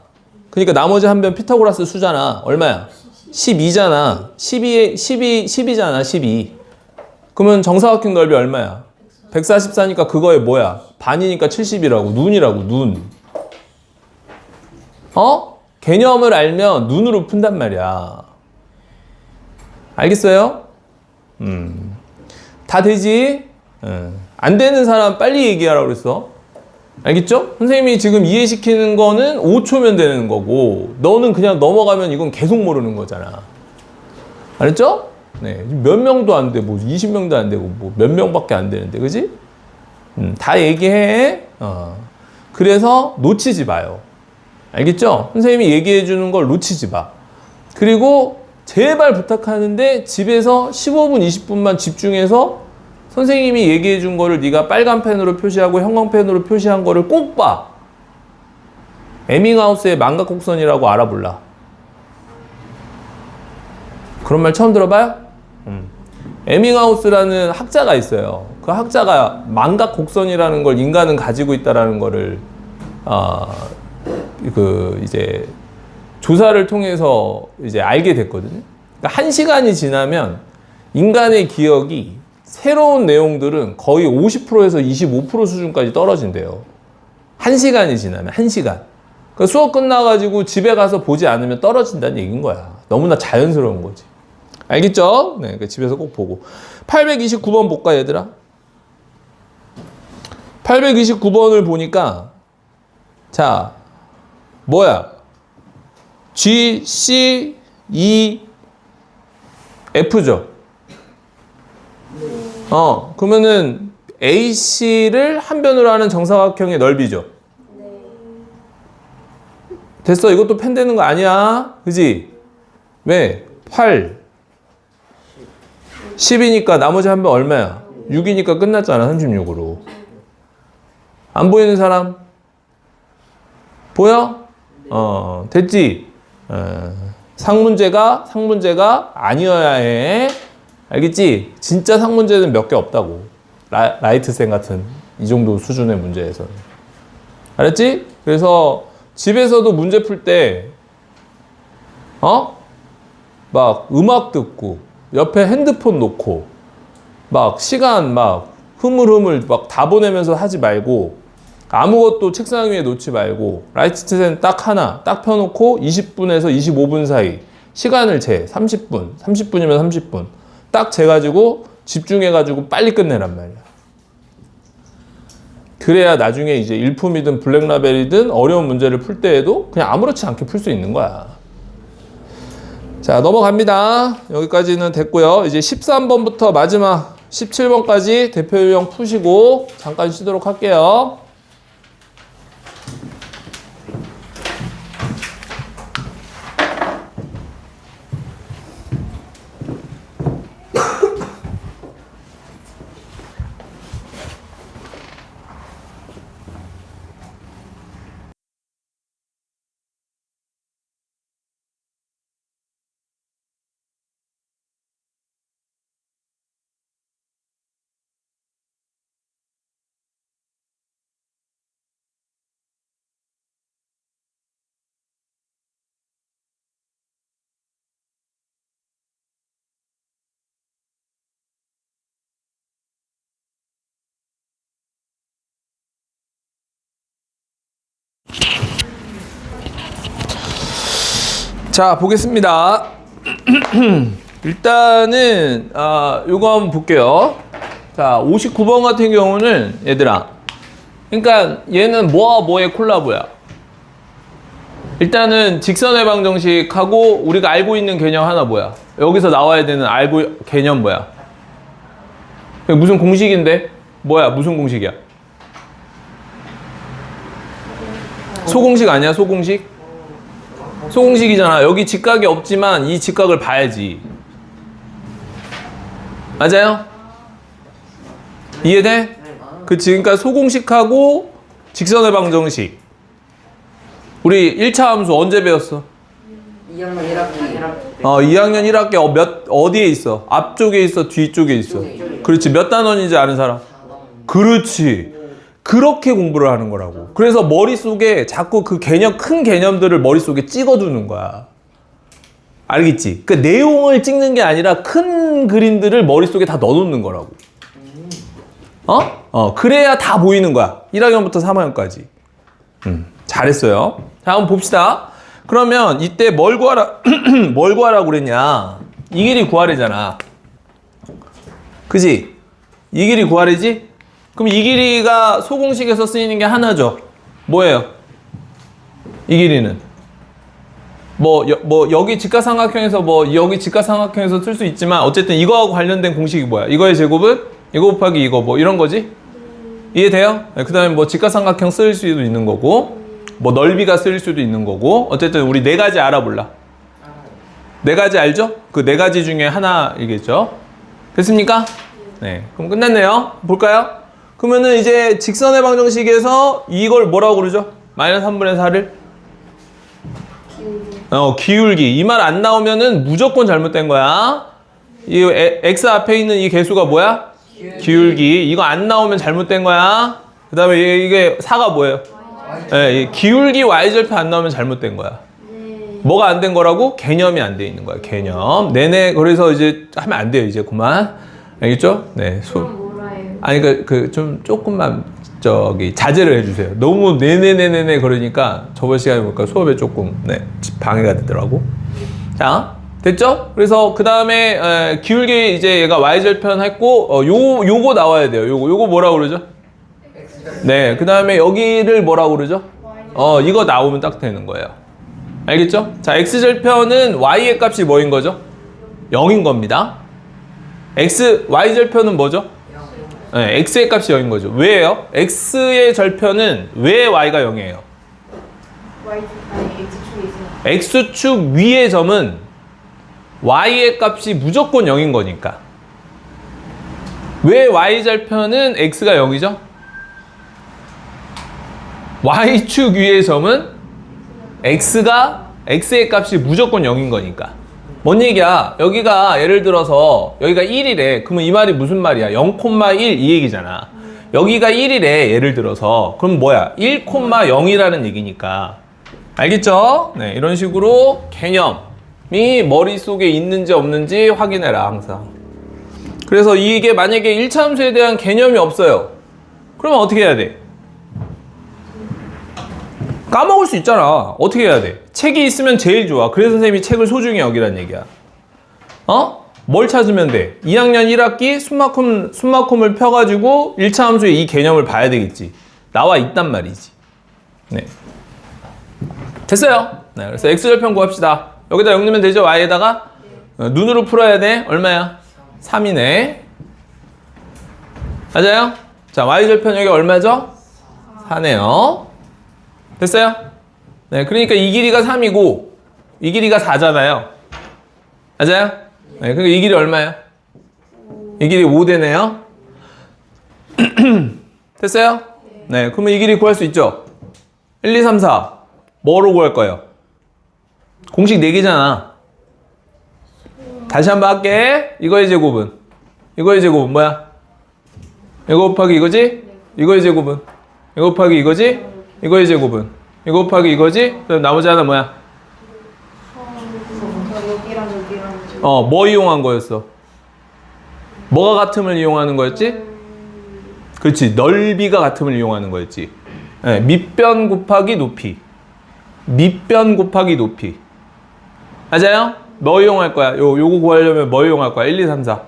그러니까 나머지 한 변 피타고라스 수잖아. 얼마야? 12잖아. 12잖아, 12. 그러면 정사각형 넓이 얼마야? 144니까 그거에 뭐야? 반이니까 70이라고. 눈이라고, 눈. 개념을 알면 눈으로 푼단 말이야. 알겠어요? 다 되지? 안 되는 사람 빨리 얘기하라고 그랬어. 알겠죠? 선생님이 지금 이해시키는 거는 5초면 되는 거고, 너는 그냥 넘어가면 이건 계속 모르는 거잖아. 알았죠? 네. 몇 명도 안 돼. 뭐 20명도 안 되고, 뭐 몇 명밖에 안 되는데. 그지? 다 얘기해. 그래서 놓치지 마요. 알겠죠? 선생님이 얘기해 주는 걸 놓치지 마. 그리고 제발 부탁하는데 집에서 15분, 20분만 집중해서 선생님이 얘기해 준 거를 네가 빨간 펜으로 표시하고 형광펜으로 표시한 거를 꼭 봐. 에밍하우스의 망각곡선이라고 알아볼라. 그런 말 처음 들어봐요? 에밍하우스라는 학자가 있어요. 그 학자가 망각곡선이라는 걸 인간은 가지고 있다라는 거를 이제 조사를 통해서 이제 알게 됐거든요. 그러니까 1시간이 지나면 인간의 기억이 새로운 내용들은 거의 50%에서 25% 수준까지 떨어진대요. 1시간이 지나면 1시간. 그러니까 수업 끝나가지고 집에 가서 보지 않으면 떨어진다는 얘기인 거야. 너무나 자연스러운 거지. 알겠죠? 네, 그러니까 집에서 꼭 보고. 829번 볼까, 얘들아? 829번을 보니까, 자, 뭐야? G, C, E, F죠? 그러면은 AC를 한 변으로 하는 정사각형의 넓이죠? 네. 됐어. 이것도 펜 되는 거 아니야. 그지? 왜? 8, 10이니까 나머지 한 변 얼마야? 6이니까 끝났잖아. 36으로. 안 보이는 사람? 보여? 됐지? 상문제가 아니어야 해. 알겠지? 진짜 상문제는 몇 개 없다고. 라이트생 같은 이 정도 수준의 문제에서는. 알았지? 그래서 집에서도 문제 풀 때, 막 음악 듣고, 옆에 핸드폰 놓고, 막 시간 막 흐물흐물 막 다 보내면서 하지 말고, 아무것도 책상 위에 놓지 말고, 라이트생 딱 하나, 딱 펴놓고 20분에서 25분 사이 시간을 재. 30분이면 30분. 딱 재가지고 집중해가지고 빨리 끝내란 말이야. 그래야 나중에 이제 일품이든 블랙라벨이든 어려운 문제를 풀 때에도 그냥 아무렇지 않게 풀 수 있는 거야. 자, 넘어갑니다. 여기까지는 됐고요. 이제 13번부터 마지막 17번까지 대표 유형 푸시고 잠깐 쉬도록 할게요. 자, 보겠습니다. 일단은 요거 한번 볼게요. 자, 59번 같은 경우는 얘들아, 그러니까 얘는 뭐와 뭐의 콜라보야. 일단은 직선의 방정식하고 우리가 알고 있는 개념 하나 뭐야. 여기서 나와야 되는 개념 뭐야. 무슨 공식인데? 뭐야, 무슨 공식이야? 소공식 아니야, 소공식? 소공식이잖아. 여기 직각이 없지만 이 직각을 봐야지. 맞아요? 이해돼? 그치. 그러니까 소공식하고 직선의 방정식. 우리 1차 함수 언제 배웠어? 2학년 1학기 2학년 1학기 어디에 있어? 앞쪽에 있어? 뒤쪽에 있어? 그렇지. 몇 단원인지 아는 사람? 그렇지. 그렇게 공부를 하는 거라고. 그래서 머릿속에 자꾸 그 개념, 큰 개념들을 머릿속에 찍어두는 거야. 알겠지? 그 내용을 찍는 게 아니라 큰 그림들을 머릿속에 다 넣어놓는 거라고. 그래야 다 보이는 거야. 1학년부터 3학년까지. 잘했어요. 자, 한번 봅시다. 그러면 이때 뭘 구하라, 뭘 구하라고 그랬냐? 이 길이 구하래잖아. 그지? 이 길이 구하래지? 그럼 이 길이가 소공식에서 쓰이는 게 하나죠. 뭐예요? 이 길이는 여기 직각삼각형에서 여기 직각삼각형에서 쓸 수 있지만 어쨌든 이거하고 관련된 공식이 뭐야? 이거의 제곱은 이거 곱하기 이거 이런 거지? 이해돼요? 네, 그 다음에 직각삼각형 쓸 수도 있는 거고 넓이가 쓸 수도 있는 거고 어쨌든 우리 네 가지 알아볼라. 네 가지 알죠? 그 네 가지 중에 하나이겠죠? 됐습니까? 네, 그럼 끝났네요. 볼까요? 그러면은 이제 직선의 방정식에서 이걸 뭐라고 그러죠? 마이너스 3분의 4를? 기울기. 이 말 안 나오면은 무조건 잘못된 거야. 이 x 앞에 있는 이 개수가 뭐야? 기울기. 이거 안 나오면 잘못된 거야. 그 다음에 이게 4가 뭐예요? 네, 기울기 y절편 안 나오면 잘못된 거야. 뭐가 안 된 거라고? 개념이 안 돼 있는 거야. 개념. 네네. 그래서 이제 하면 안 돼요. 이제 그만. 알겠죠? 네. 아니 좀 조금만 자제를 해주세요. 너무 네네네네네 그러니까 저번 시간에 보니까 수업에 조금 방해가 되더라고. 자, 됐죠? 그래서 그 다음에 기울기 이제 얘가 y절편 했고 요거 나와야 돼요. 요거 뭐라고 그러죠? 네. 그 다음에 여기를 뭐라고 그러죠? 이거 나오면 딱 되는 거예요. 알겠죠? 자, x절편은 y의 값이 뭐인 거죠? 0인 겁니다. y절편은 뭐죠? 네, x의 값이 0인 거죠. 왜요? x의 절편은 왜 y가 0이에요? x축 위의 점은 y의 값이 무조건 0인 거니까. 왜 y절편은 x가 0이죠? y축 위의 점은 x의 값이 무조건 0인 거니까. 뭔 얘기야? 여기가 예를 들어서 여기가 1이래. 그러면 이 말이 무슨 말이야? 0,1 이 얘기잖아. 여기가 1이래. 예를 들어서. 그럼 뭐야? 1,0이라는 얘기니까. 알겠죠? 네, 이런 식으로 개념이 머릿속에 있는지 없는지 확인해라, 항상. 그래서 이게 만약에 1차 함수에 대한 개념이 없어요. 그러면 어떻게 해야 돼? 까먹을 수 있잖아. 어떻게 해야 돼? 책이 있으면 제일 좋아. 그래서 선생님이 책을 소중히 여기란 얘기야. 뭘 찾으면 돼? 2학년 1학기 순마콤을 펴가지고 1차 함수의 이 개념을 봐야 되겠지. 나와 있단 말이지. 네. 됐어요. 네, 그래서 x절편 구합시다. 여기다 0 넣으면 되죠? y에다가 눈으로 풀어야 돼. 얼마야? 3이네. 맞아요? 자, y절편 여기 얼마죠? 4네요. 됐어요? 네, 그러니까 이 길이가 3이고 이 길이가 4잖아요. 맞아요? 네, 그러니까 이 길이 얼마예요? 이 길이 5되네요. 됐어요? 네, 그러면 이 길이 구할 수 있죠? 1, 2, 3, 4 뭐로 구할 거예요? 공식 4개잖아. 다시 한번 할게. 이거의 제곱은 뭐야? 이거 곱하기 이거지? 이거의 제곱은? 이거 곱하기 이거지? 이거의 제곱은? 이거 곱하기 이거지? 그럼 나머지 하나 뭐야? 뭐 이용한 거였어? 뭐가 같음을 이용하는 거였지? 그렇지. 넓이가 같음을 이용하는 거였지. 네, 밑변 곱하기 높이. 밑변 곱하기 높이. 맞아요? 뭐 이용할 거야? 요거 구하려면 뭐 이용할 거야? 1, 2, 3, 4.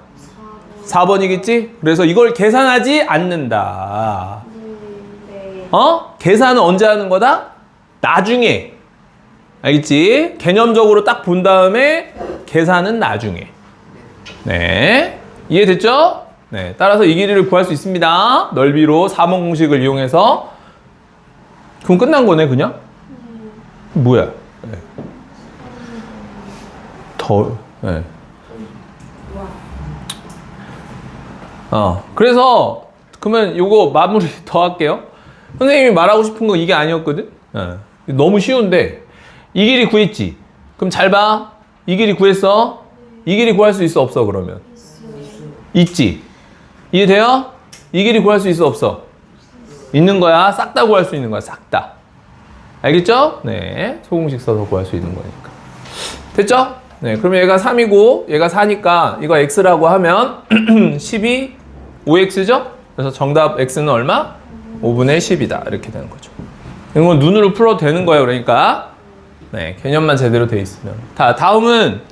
4번이겠지? 그래서 이걸 계산하지 않는다. 계산은 언제 하는 거다? 나중에. 알겠지? 개념적으로 딱 본 다음에 계산은 나중에. 네. 이해됐죠? 네. 따라서 이 길이를 구할 수 있습니다. 넓이로 4번 공식을 이용해서. 그럼 끝난 거네 그냥? 뭐야? 네. 네. 그래서 그러면 요거 마무리 더 할게요. 선생님이 말하고 싶은 거 이게 아니었거든? 너무 쉬운데 이 길이 구했지? 그럼 잘 봐. 이 길이 구했어? 이 길이 구할 수 있어 없어 그러면? 있지? 이해돼요? 이 길이 구할 수 있어 없어? 있는 거야. 싹 다 구할 수 있는 거야. 싹 다. 알겠죠? 네. 소공식 써서 구할 수 있는 거니까. 됐죠? 네. 그럼 얘가 3이고 얘가 4니까 이거 x라고 하면 12 5x죠? 그래서 정답 x는 얼마? 5분의 10이다. 이렇게 되는 거죠. 이건 눈으로 풀어도 되는 거예요. 그러니까 네, 개념만 제대로 돼 있으면. 다음은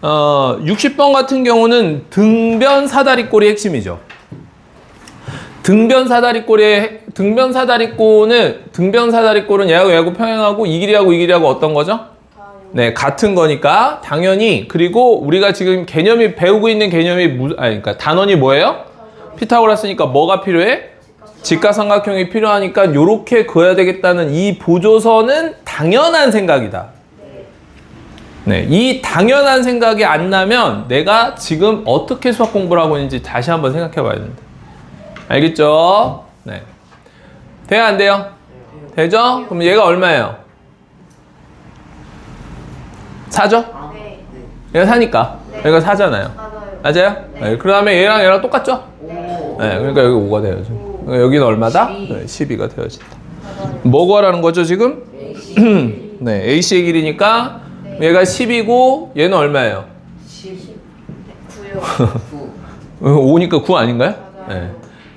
60번 같은 경우는 등변 사다리꼴이 핵심이죠. 등변 사다리꼴은 얘하고 평행하고 이 길이하고 어떤 거죠? 네, 같은 거니까 당연히. 그리고 우리가 지금 개념이 배우고 있는 개념이 그러니까 단원이 뭐예요? 피타고라스니까 뭐가 필요해? 직각삼각형이 필요하니까 요렇게 그어야 되겠다는 이 보조선은 당연한 생각이다. 네, 이 당연한 생각이 안 나면 내가 지금 어떻게 수학 공부를 하고 있는지 다시 한번 생각해 봐야 된다. 알겠죠? 네. 돼요, 안 돼요? 되죠? 그럼 얘가 얼마예요? 4죠? 네. 얘가 4니까. 얘가 4잖아요. 맞아요? 네. 그 다음에 얘랑 똑같죠? 네. 그러니까 여기 5가 되어야죠. 그러니까 여기는 얼마다? 네, 12가 되어진다. 뭐 구하라는 거죠, 지금? 네, AC의 길이니까 얘가 10이고 얘는 얼마예요? 9요. 5니까 9 아닌가요? 네.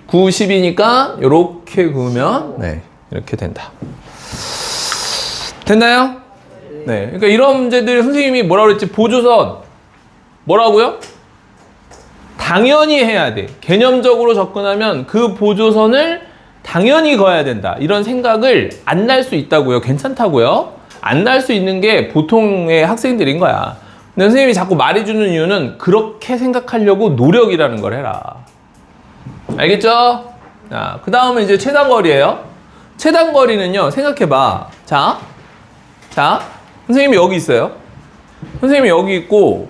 9, 10이니까 이렇게 그으면 네, 이렇게 된다. 됐나요? 네. 그러니까 이런 문제들 선생님이 뭐라고 그랬지? 보조선. 뭐라고요? 당연히 해야 돼. 개념적으로 접근하면 그 보조선을 당연히 그어야 된다. 이런 생각을 안 날 수 있다고요. 괜찮다고요. 안 날 수 있는 게 보통의 학생들인 거야. 근데 선생님이 자꾸 말해주는 이유는 그렇게 생각하려고 노력이라는 걸 해라. 알겠죠? 자, 그 다음은 이제 최단거리예요. 최단거리는요, 생각해봐. 자, 선생님이 여기 있어요. 선생님이 여기 있고,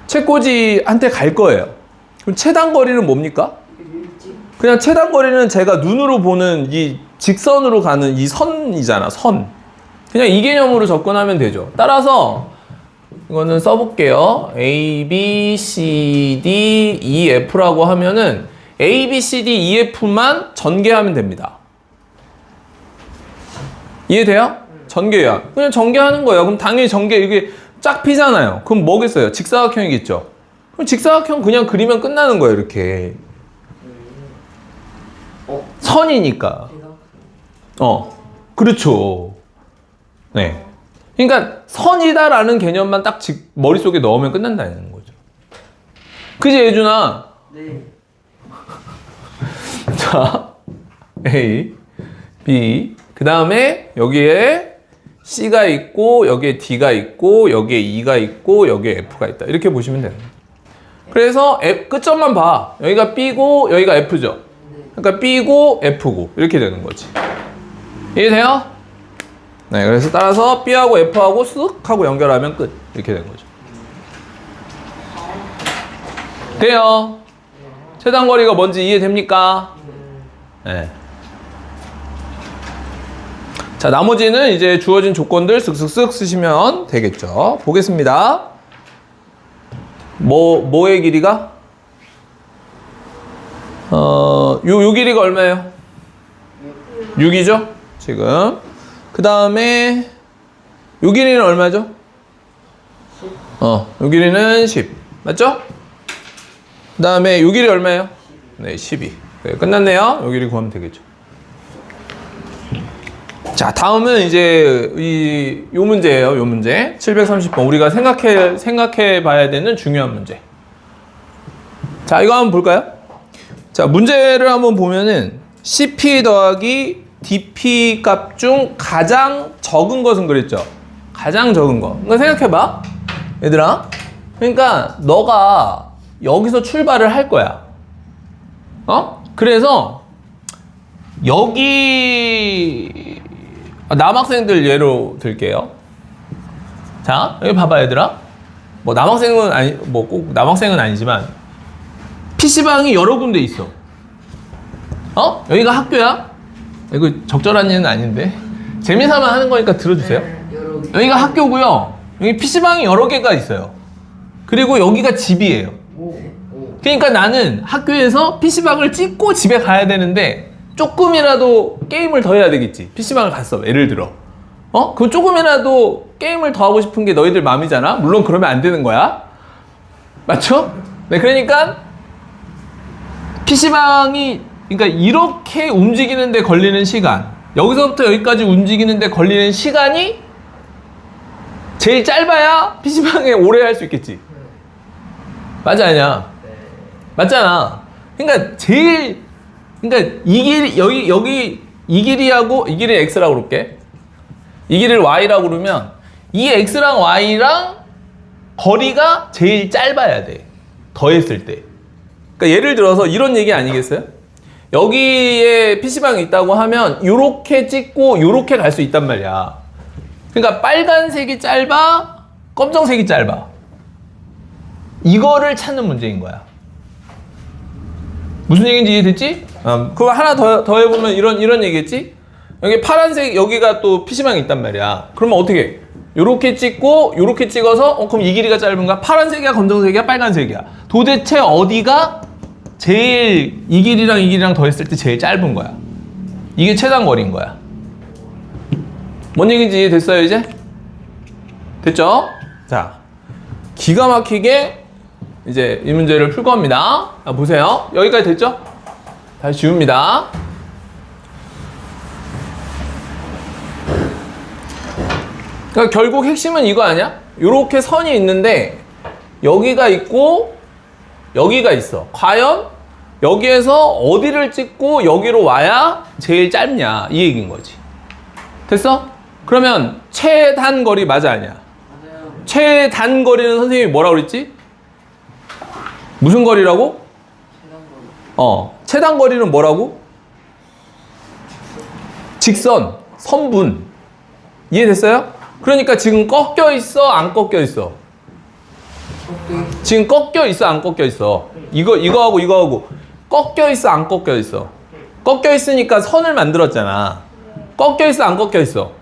책꽂이한테 갈 거예요. 그럼 최단거리는 뭡니까? 그냥 최단거리는 제가 눈으로 보는 이 직선으로 가는 이 선이잖아, 선. 그냥 이 개념으로 접근하면 되죠. 따라서 이거는 써볼게요. A, B, C, D, E, F라고 하면은 A, B, C, D, E, F만 전개하면 됩니다. 이해돼요? 전개야. 그냥 전개하는 거예요. 그럼 당연히 전개 이게 쫙 피잖아요. 그럼 뭐겠어요? 직사각형이겠죠. 그럼 직사각형 그냥 그리면 끝나는 거예요. 이렇게. 선이니까. 그렇죠. 네. 그러니까 선이다라는 개념만 딱 머릿속에 넣으면 끝난다는 거죠. 그지, 예준아? 네. 자, A, B, 그 다음에 여기에 C가 있고 여기에 D가 있고 여기에 E가 있고 여기에 F가 있다. 이렇게 보시면 돼요. 그래서 끝점만 봐. 여기가 B고 여기가 F죠. 그러니까 B고 F고 이렇게 되는 거지. 이해돼요? 네, 그래서 따라서 B하고 F하고 쓱 하고 연결하면 끝. 이렇게 되는 거죠. 돼요? 최단거리가 뭔지 이해됩니까? 네. 자, 나머지는 이제 주어진 조건들 쓱쓱쓱 쓰시면 되겠죠. 보겠습니다. 뭐의 길이가? 요 길이가 얼마예요? 6이죠? 지금. 그 다음에 요 길이는 얼마죠? 요 길이는 10. 맞죠? 그 다음에 요 길이 얼마예요? 네, 12. 네, 끝났네요. 요 길이 구하면 되겠죠. 자, 다음은 이제 요 문제예요. 요 문제. 730번. 우리가 생각해 봐야 되는 중요한 문제. 자, 이거 한번 볼까요? 자, 문제를 한번 보면은 CP 더하기 DP 값 중 가장 적은 것은 그랬죠? 가장 적은 거. 그러니까 생각해 봐. 얘들아. 그러니까 너가 여기서 출발을 할 거야. 그래서 여기 남학생들 예로 들게요. 자, 여기 봐봐 얘들아. 뭐 남학생은 아니 뭐 꼭 남학생은 아니지만 PC방이 여러 군데 있어. 여기가 학교야? 이거 적절한 예는 아닌데 재미삼아 하는 거니까 들어주세요. 여기가 학교고요. 여기 PC방이 여러 개가 있어요. 그리고 여기가 집이에요. 그러니까 나는 학교에서 PC방을 찍고 집에 가야 되는데 조금이라도 게임을 더 해야 되겠지. PC방을 갔어. 예를 들어. 그럼 조금이라도 게임을 더 하고 싶은 게 너희들 마음이잖아. 물론 그러면 안 되는 거야. 맞죠? 네, 그러니까 PC방이 그러니까 이렇게 움직이는데 걸리는 시간, 여기서부터 여기까지 움직이는데 걸리는 시간이 제일 짧아야 PC방에 오래 할 수 있겠지. 맞아, 아니야? 맞잖아. 그러니까 그러니까 이 길이 여기 이 길이하고 이 길이 x라고 그럴게. 이 길이를 y라고 그러면 이 x랑 y랑 거리가 제일 짧아야 돼. 더했을 때. 그러니까 예를 들어서 이런 얘기 아니겠어요? 여기에 PC방이 있다고 하면 요렇게 찍고 요렇게 갈 수 있단 말이야. 그러니까 빨간색이 짧아, 검정색이 짧아. 이거를 찾는 문제인 거야. 무슨 얘기인지 이해됐지? 그거 하나 더 해보면 이런 얘기겠지? 여기 파란색, 여기가 또 PC방이 있단 말이야. 그러면 어떻게 해? 요렇게 찍고, 요렇게 찍어서, 그럼 이 길이가 짧은가? 파란색이야, 검정색이야, 빨간색이야. 도대체 어디가 제일 이 길이랑 더했을 때 제일 짧은 거야? 이게 최단 거리인 거야. 뭔 얘기인지 이해됐어요, 이제? 됐죠? 자, 기가 막히게 이제 이 문제를 풀 겁니다. 자, 보세요. 여기까지 됐죠? 다시 지웁니다. 그러니까 결국 핵심은 이거 아니야? 요렇게 선이 있는데 여기가 있고 여기가 있어. 과연 여기에서 어디를 찍고 여기로 와야 제일 짧냐 이 얘기인 거지. 됐어? 그러면 최단 거리 맞아 아니야? 최단 거리는 선생님이 뭐라고 그랬지? 무슨 거리라고? 최단 거리는 뭐라고? 직선, 선분. 이해됐어요? 그러니까 지금 꺾여 있어, 안 꺾여 있어? 지금 꺾여 있어, 안 꺾여 있어? 이거하고 꺾여 있어, 안 꺾여 있어? 꺾여 있으니까 선을 만들었잖아. 꺾여 있어, 안 꺾여 있어?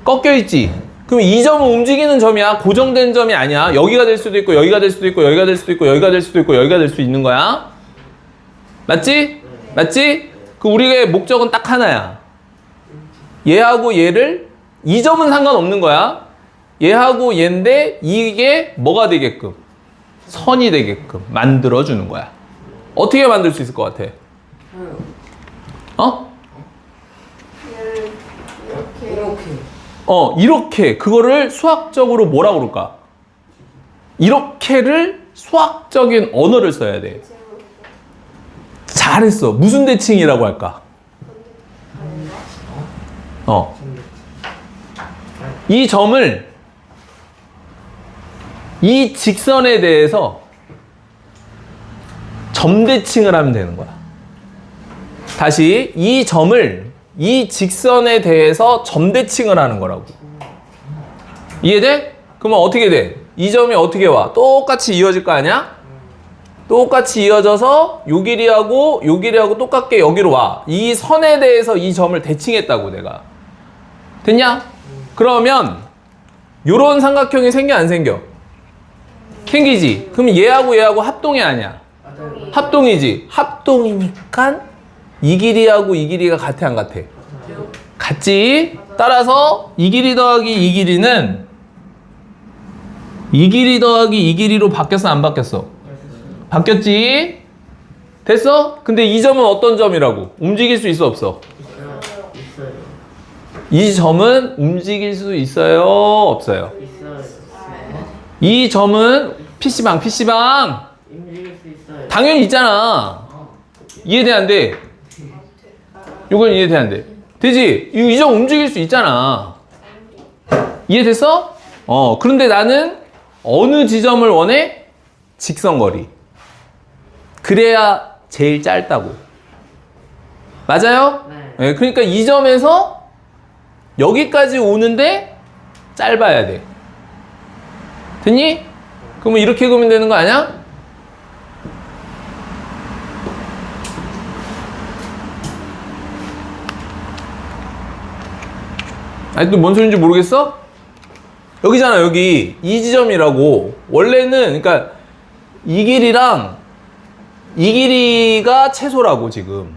꺾여 있지. 그럼 이 점은 움직이는 점이야. 고정된 점이 아니야. 여기가 될 수도 있고, 여기가 될 수도 있고, 여기가 될 수도 있고, 여기가 될 수도 있고, 여기가 될 수 있는 거야. 맞지? 맞지? 그 우리의 목적은 딱 하나야. 얘하고 얘를 이 점은 상관없는 거야. 얘하고 얘인데 이게 뭐가 되게끔? 선이 되게끔 만들어주는 거야. 어떻게 만들 수 있을 것 같아? 얘를 이렇게. 이렇게. 그거를 수학적으로 뭐라고 그럴까? 이렇게를 수학적인 언어를 써야 돼. 잘했어. 무슨 대칭이라고 할까? 이 점을 이 직선에 대해서 점대칭을 하면 되는 거야. 다시 이 점을 이 직선에 대해서 점대칭을 하는 거라고. 이해돼? 그러면 어떻게 돼? 이 점이 어떻게 와? 똑같이 이어질 거 아니야? 똑같이 이어져서 요 길이하고 요 길이하고 똑같게 여기로 와. 이 선에 대해서 이 점을 대칭했다고 내가. 됐냐? 그러면 요런 삼각형이 생겨 안 생겨? 생기지. 그럼 얘하고 얘하고 합동이 아니야? 합동이지. 합동이니까 이 길이하고 이 길이가 같아 안 같아? 같지. 따라서 이 길이 더하기 이 길이는 이 길이 더하기 이 길이로 바뀌었어 안 바뀌었어? 바뀌었지. 됐어? 근데 이 점은 어떤 점이라고? 움직일 수 있어 없어? 있어요. 이 점은 움직일 수 있어요 없어요? 이 점은 PC방 움직일 수 있어요. 당연히 있잖아. 이해돼 안 돼? 이건 이해돼 안 돼? 되지? 이 점 움직일 수 있잖아. 이해됐어? 그런데 나는 어느 지점을 원해? 직선거리. 그래야 제일 짧다고. 맞아요? 네. 네, 그러니까 이 점에서 여기까지 오는데 짧아야 돼. 됐니? 그러면 이렇게 그으면 되는 거 아니야? 아직도 뭔 소리인지 모르겠어? 여기잖아, 여기. 이 지점이라고. 원래는, 그러니까, 이 길이랑 이 길이가 최소라고, 지금.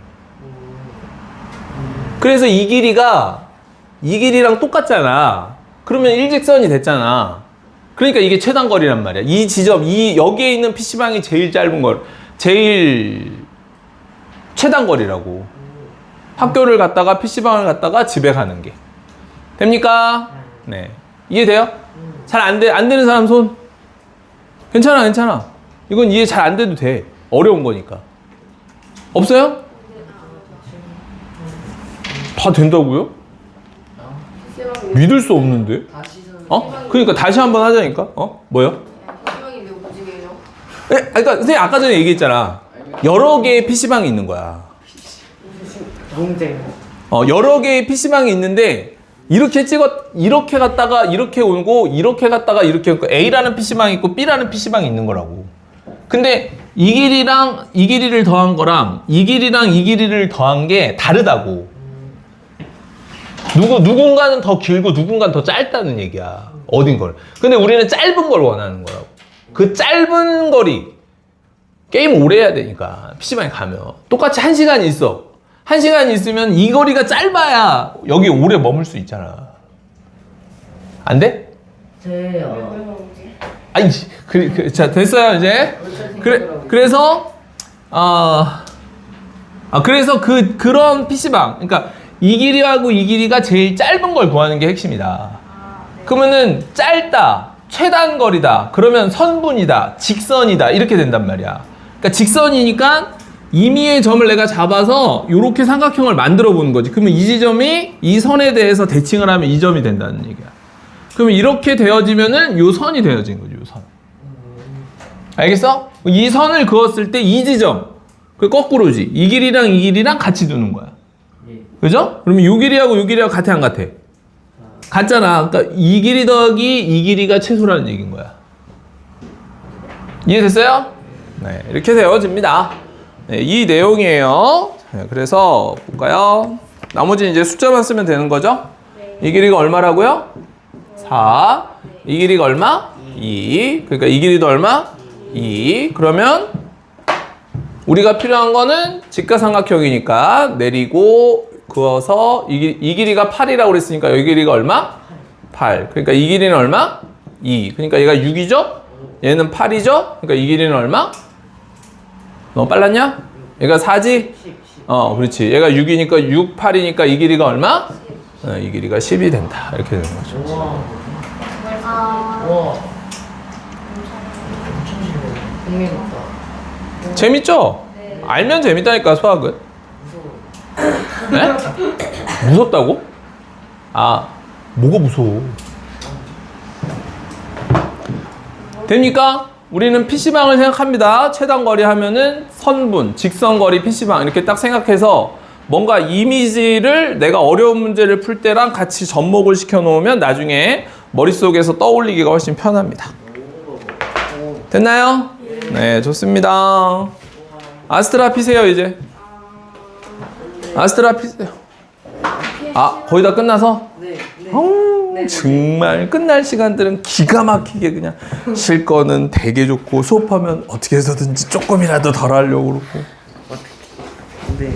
그래서 이 길이랑 똑같잖아. 그러면 일직선이 됐잖아. 그러니까 이게 최단거리란 말이야. 이 지점, 여기에 있는 PC방이 제일 짧은 걸, 제일 최단거리라고. 학교를 갔다가 PC방을 갔다가 집에 가는 게. 됩니까? 네. 이해돼요? 잘 안 되는 사람 손? 괜찮아. 이건 이해 잘 안 돼도 돼. 어려운 거니까. 없어요? 다 된다고요? 믿을 수 없는데? 다시 선. 그러니까 다시 한번 하자니까. 뭐요? PC방이 왜 무지개예요? 그러니까 선생님 아까 전에 얘기했잖아. 여러 개의 PC방이 있는 거야. 동생. 여러 개의 PC방이 있는데 이렇게 갔다가 이렇게 오고 이렇게 갔다가 이렇게 오고 A라는 PC방이 있고 B라는 PC방이 있는 거라고. 근데 이 길이랑 이 길이를 더한 거랑 이 길이랑 이 길이를 더한 게 다르다고. 누군가는 더 길고 누군가는 더 짧다는 얘기야. 어딘 걸. 근데 우리는 짧은 걸 원하는 거라고. 그 짧은 거리 게임 오래 해야 되니까 PC방에 가면 똑같이 1시간이 있어. 1시간이 있으면 이 거리가 짧아야 여기 오래 머물 수 있잖아. 안 돼? 돼요. 아니, 자, 됐어요, 이제? 그래서 그런 PC방. 그러니까 이 길이하고 이 길이가 제일 짧은 걸 구하는 게 핵심이다. 그러면은 짧다, 최단거리다, 그러면 선분이다, 직선이다, 이렇게 된단 말이야. 그러니까 직선이니까 임의의 점을 내가 잡아서 이렇게 삼각형을 만들어 보는 거지. 그러면 이 지점이 이 선에 대해서 대칭을 하면 이 점이 된다는 얘기야. 그러면 이렇게 되어지면은 요 선이 되어진 거죠, 요 선. 알겠어? 이 선을 그었을 때 이 지점, 그 거꾸로지. 이 길이랑 같이 두는 거야. 예. 그죠? 그러면 요 길이하고 요 길이하고 같아, 안 같아? 같잖아. 그러니까 이 길이 더하기 이 길이가 최소라는 얘기인 거야. 이해됐어요? 네, 이렇게 되어집니다. 네, 이 내용이에요. 네, 그래서 볼까요? 나머지는 이제 숫자만 쓰면 되는 거죠? 네. 이 길이가 얼마라고요? 4. 이 길이가 얼마? 2. 그러니까 이 길이도 얼마? 2. 그러면 우리가 필요한 거는 직가삼각형이니까 내리고 그어서 이 길이가 8이라고 그랬으니까 여기 길이가 얼마? 8. 그러니까 이 길이는 얼마? 2. 그러니까 얘가 6이죠? 얘는 8이죠? 그러니까 이 길이는 얼마? 너무 빨랐냐? 얘가 4지? 10. 그렇지. 얘가 6이니까 6, 8이니까 이 길이가 얼마? 이 길이가 10이 된다. 이렇게 되는 거죠. 우와. 아, 우와. 엄청 싫어. 흥미롭다. 재밌죠? 네. 알면 재밌다니까, 수학은. 무서워. 네? 무섭다고? 뭐가 무서워? 됩니까? 우리는 PC방을 생각합니다. 최단거리 하면은 선분, 직선거리 PC방 이렇게 딱 생각해서 뭔가 이미지를 내가 어려운 문제를 풀 때랑 같이 접목을 시켜 놓으면 나중에 머릿속에서 떠올리기가 훨씬 편합니다. 됐나요? 네, 좋습니다. 아스트라 피세요, 이제. 아스트라 피세요. 거의 다 끝나서? 네. 정말 끝날 시간들은 기가 막히게 그냥 쉴 거는 되게 좋고 수업하면 어떻게 해서든지 조금이라도 덜 하려고 그러고. 네.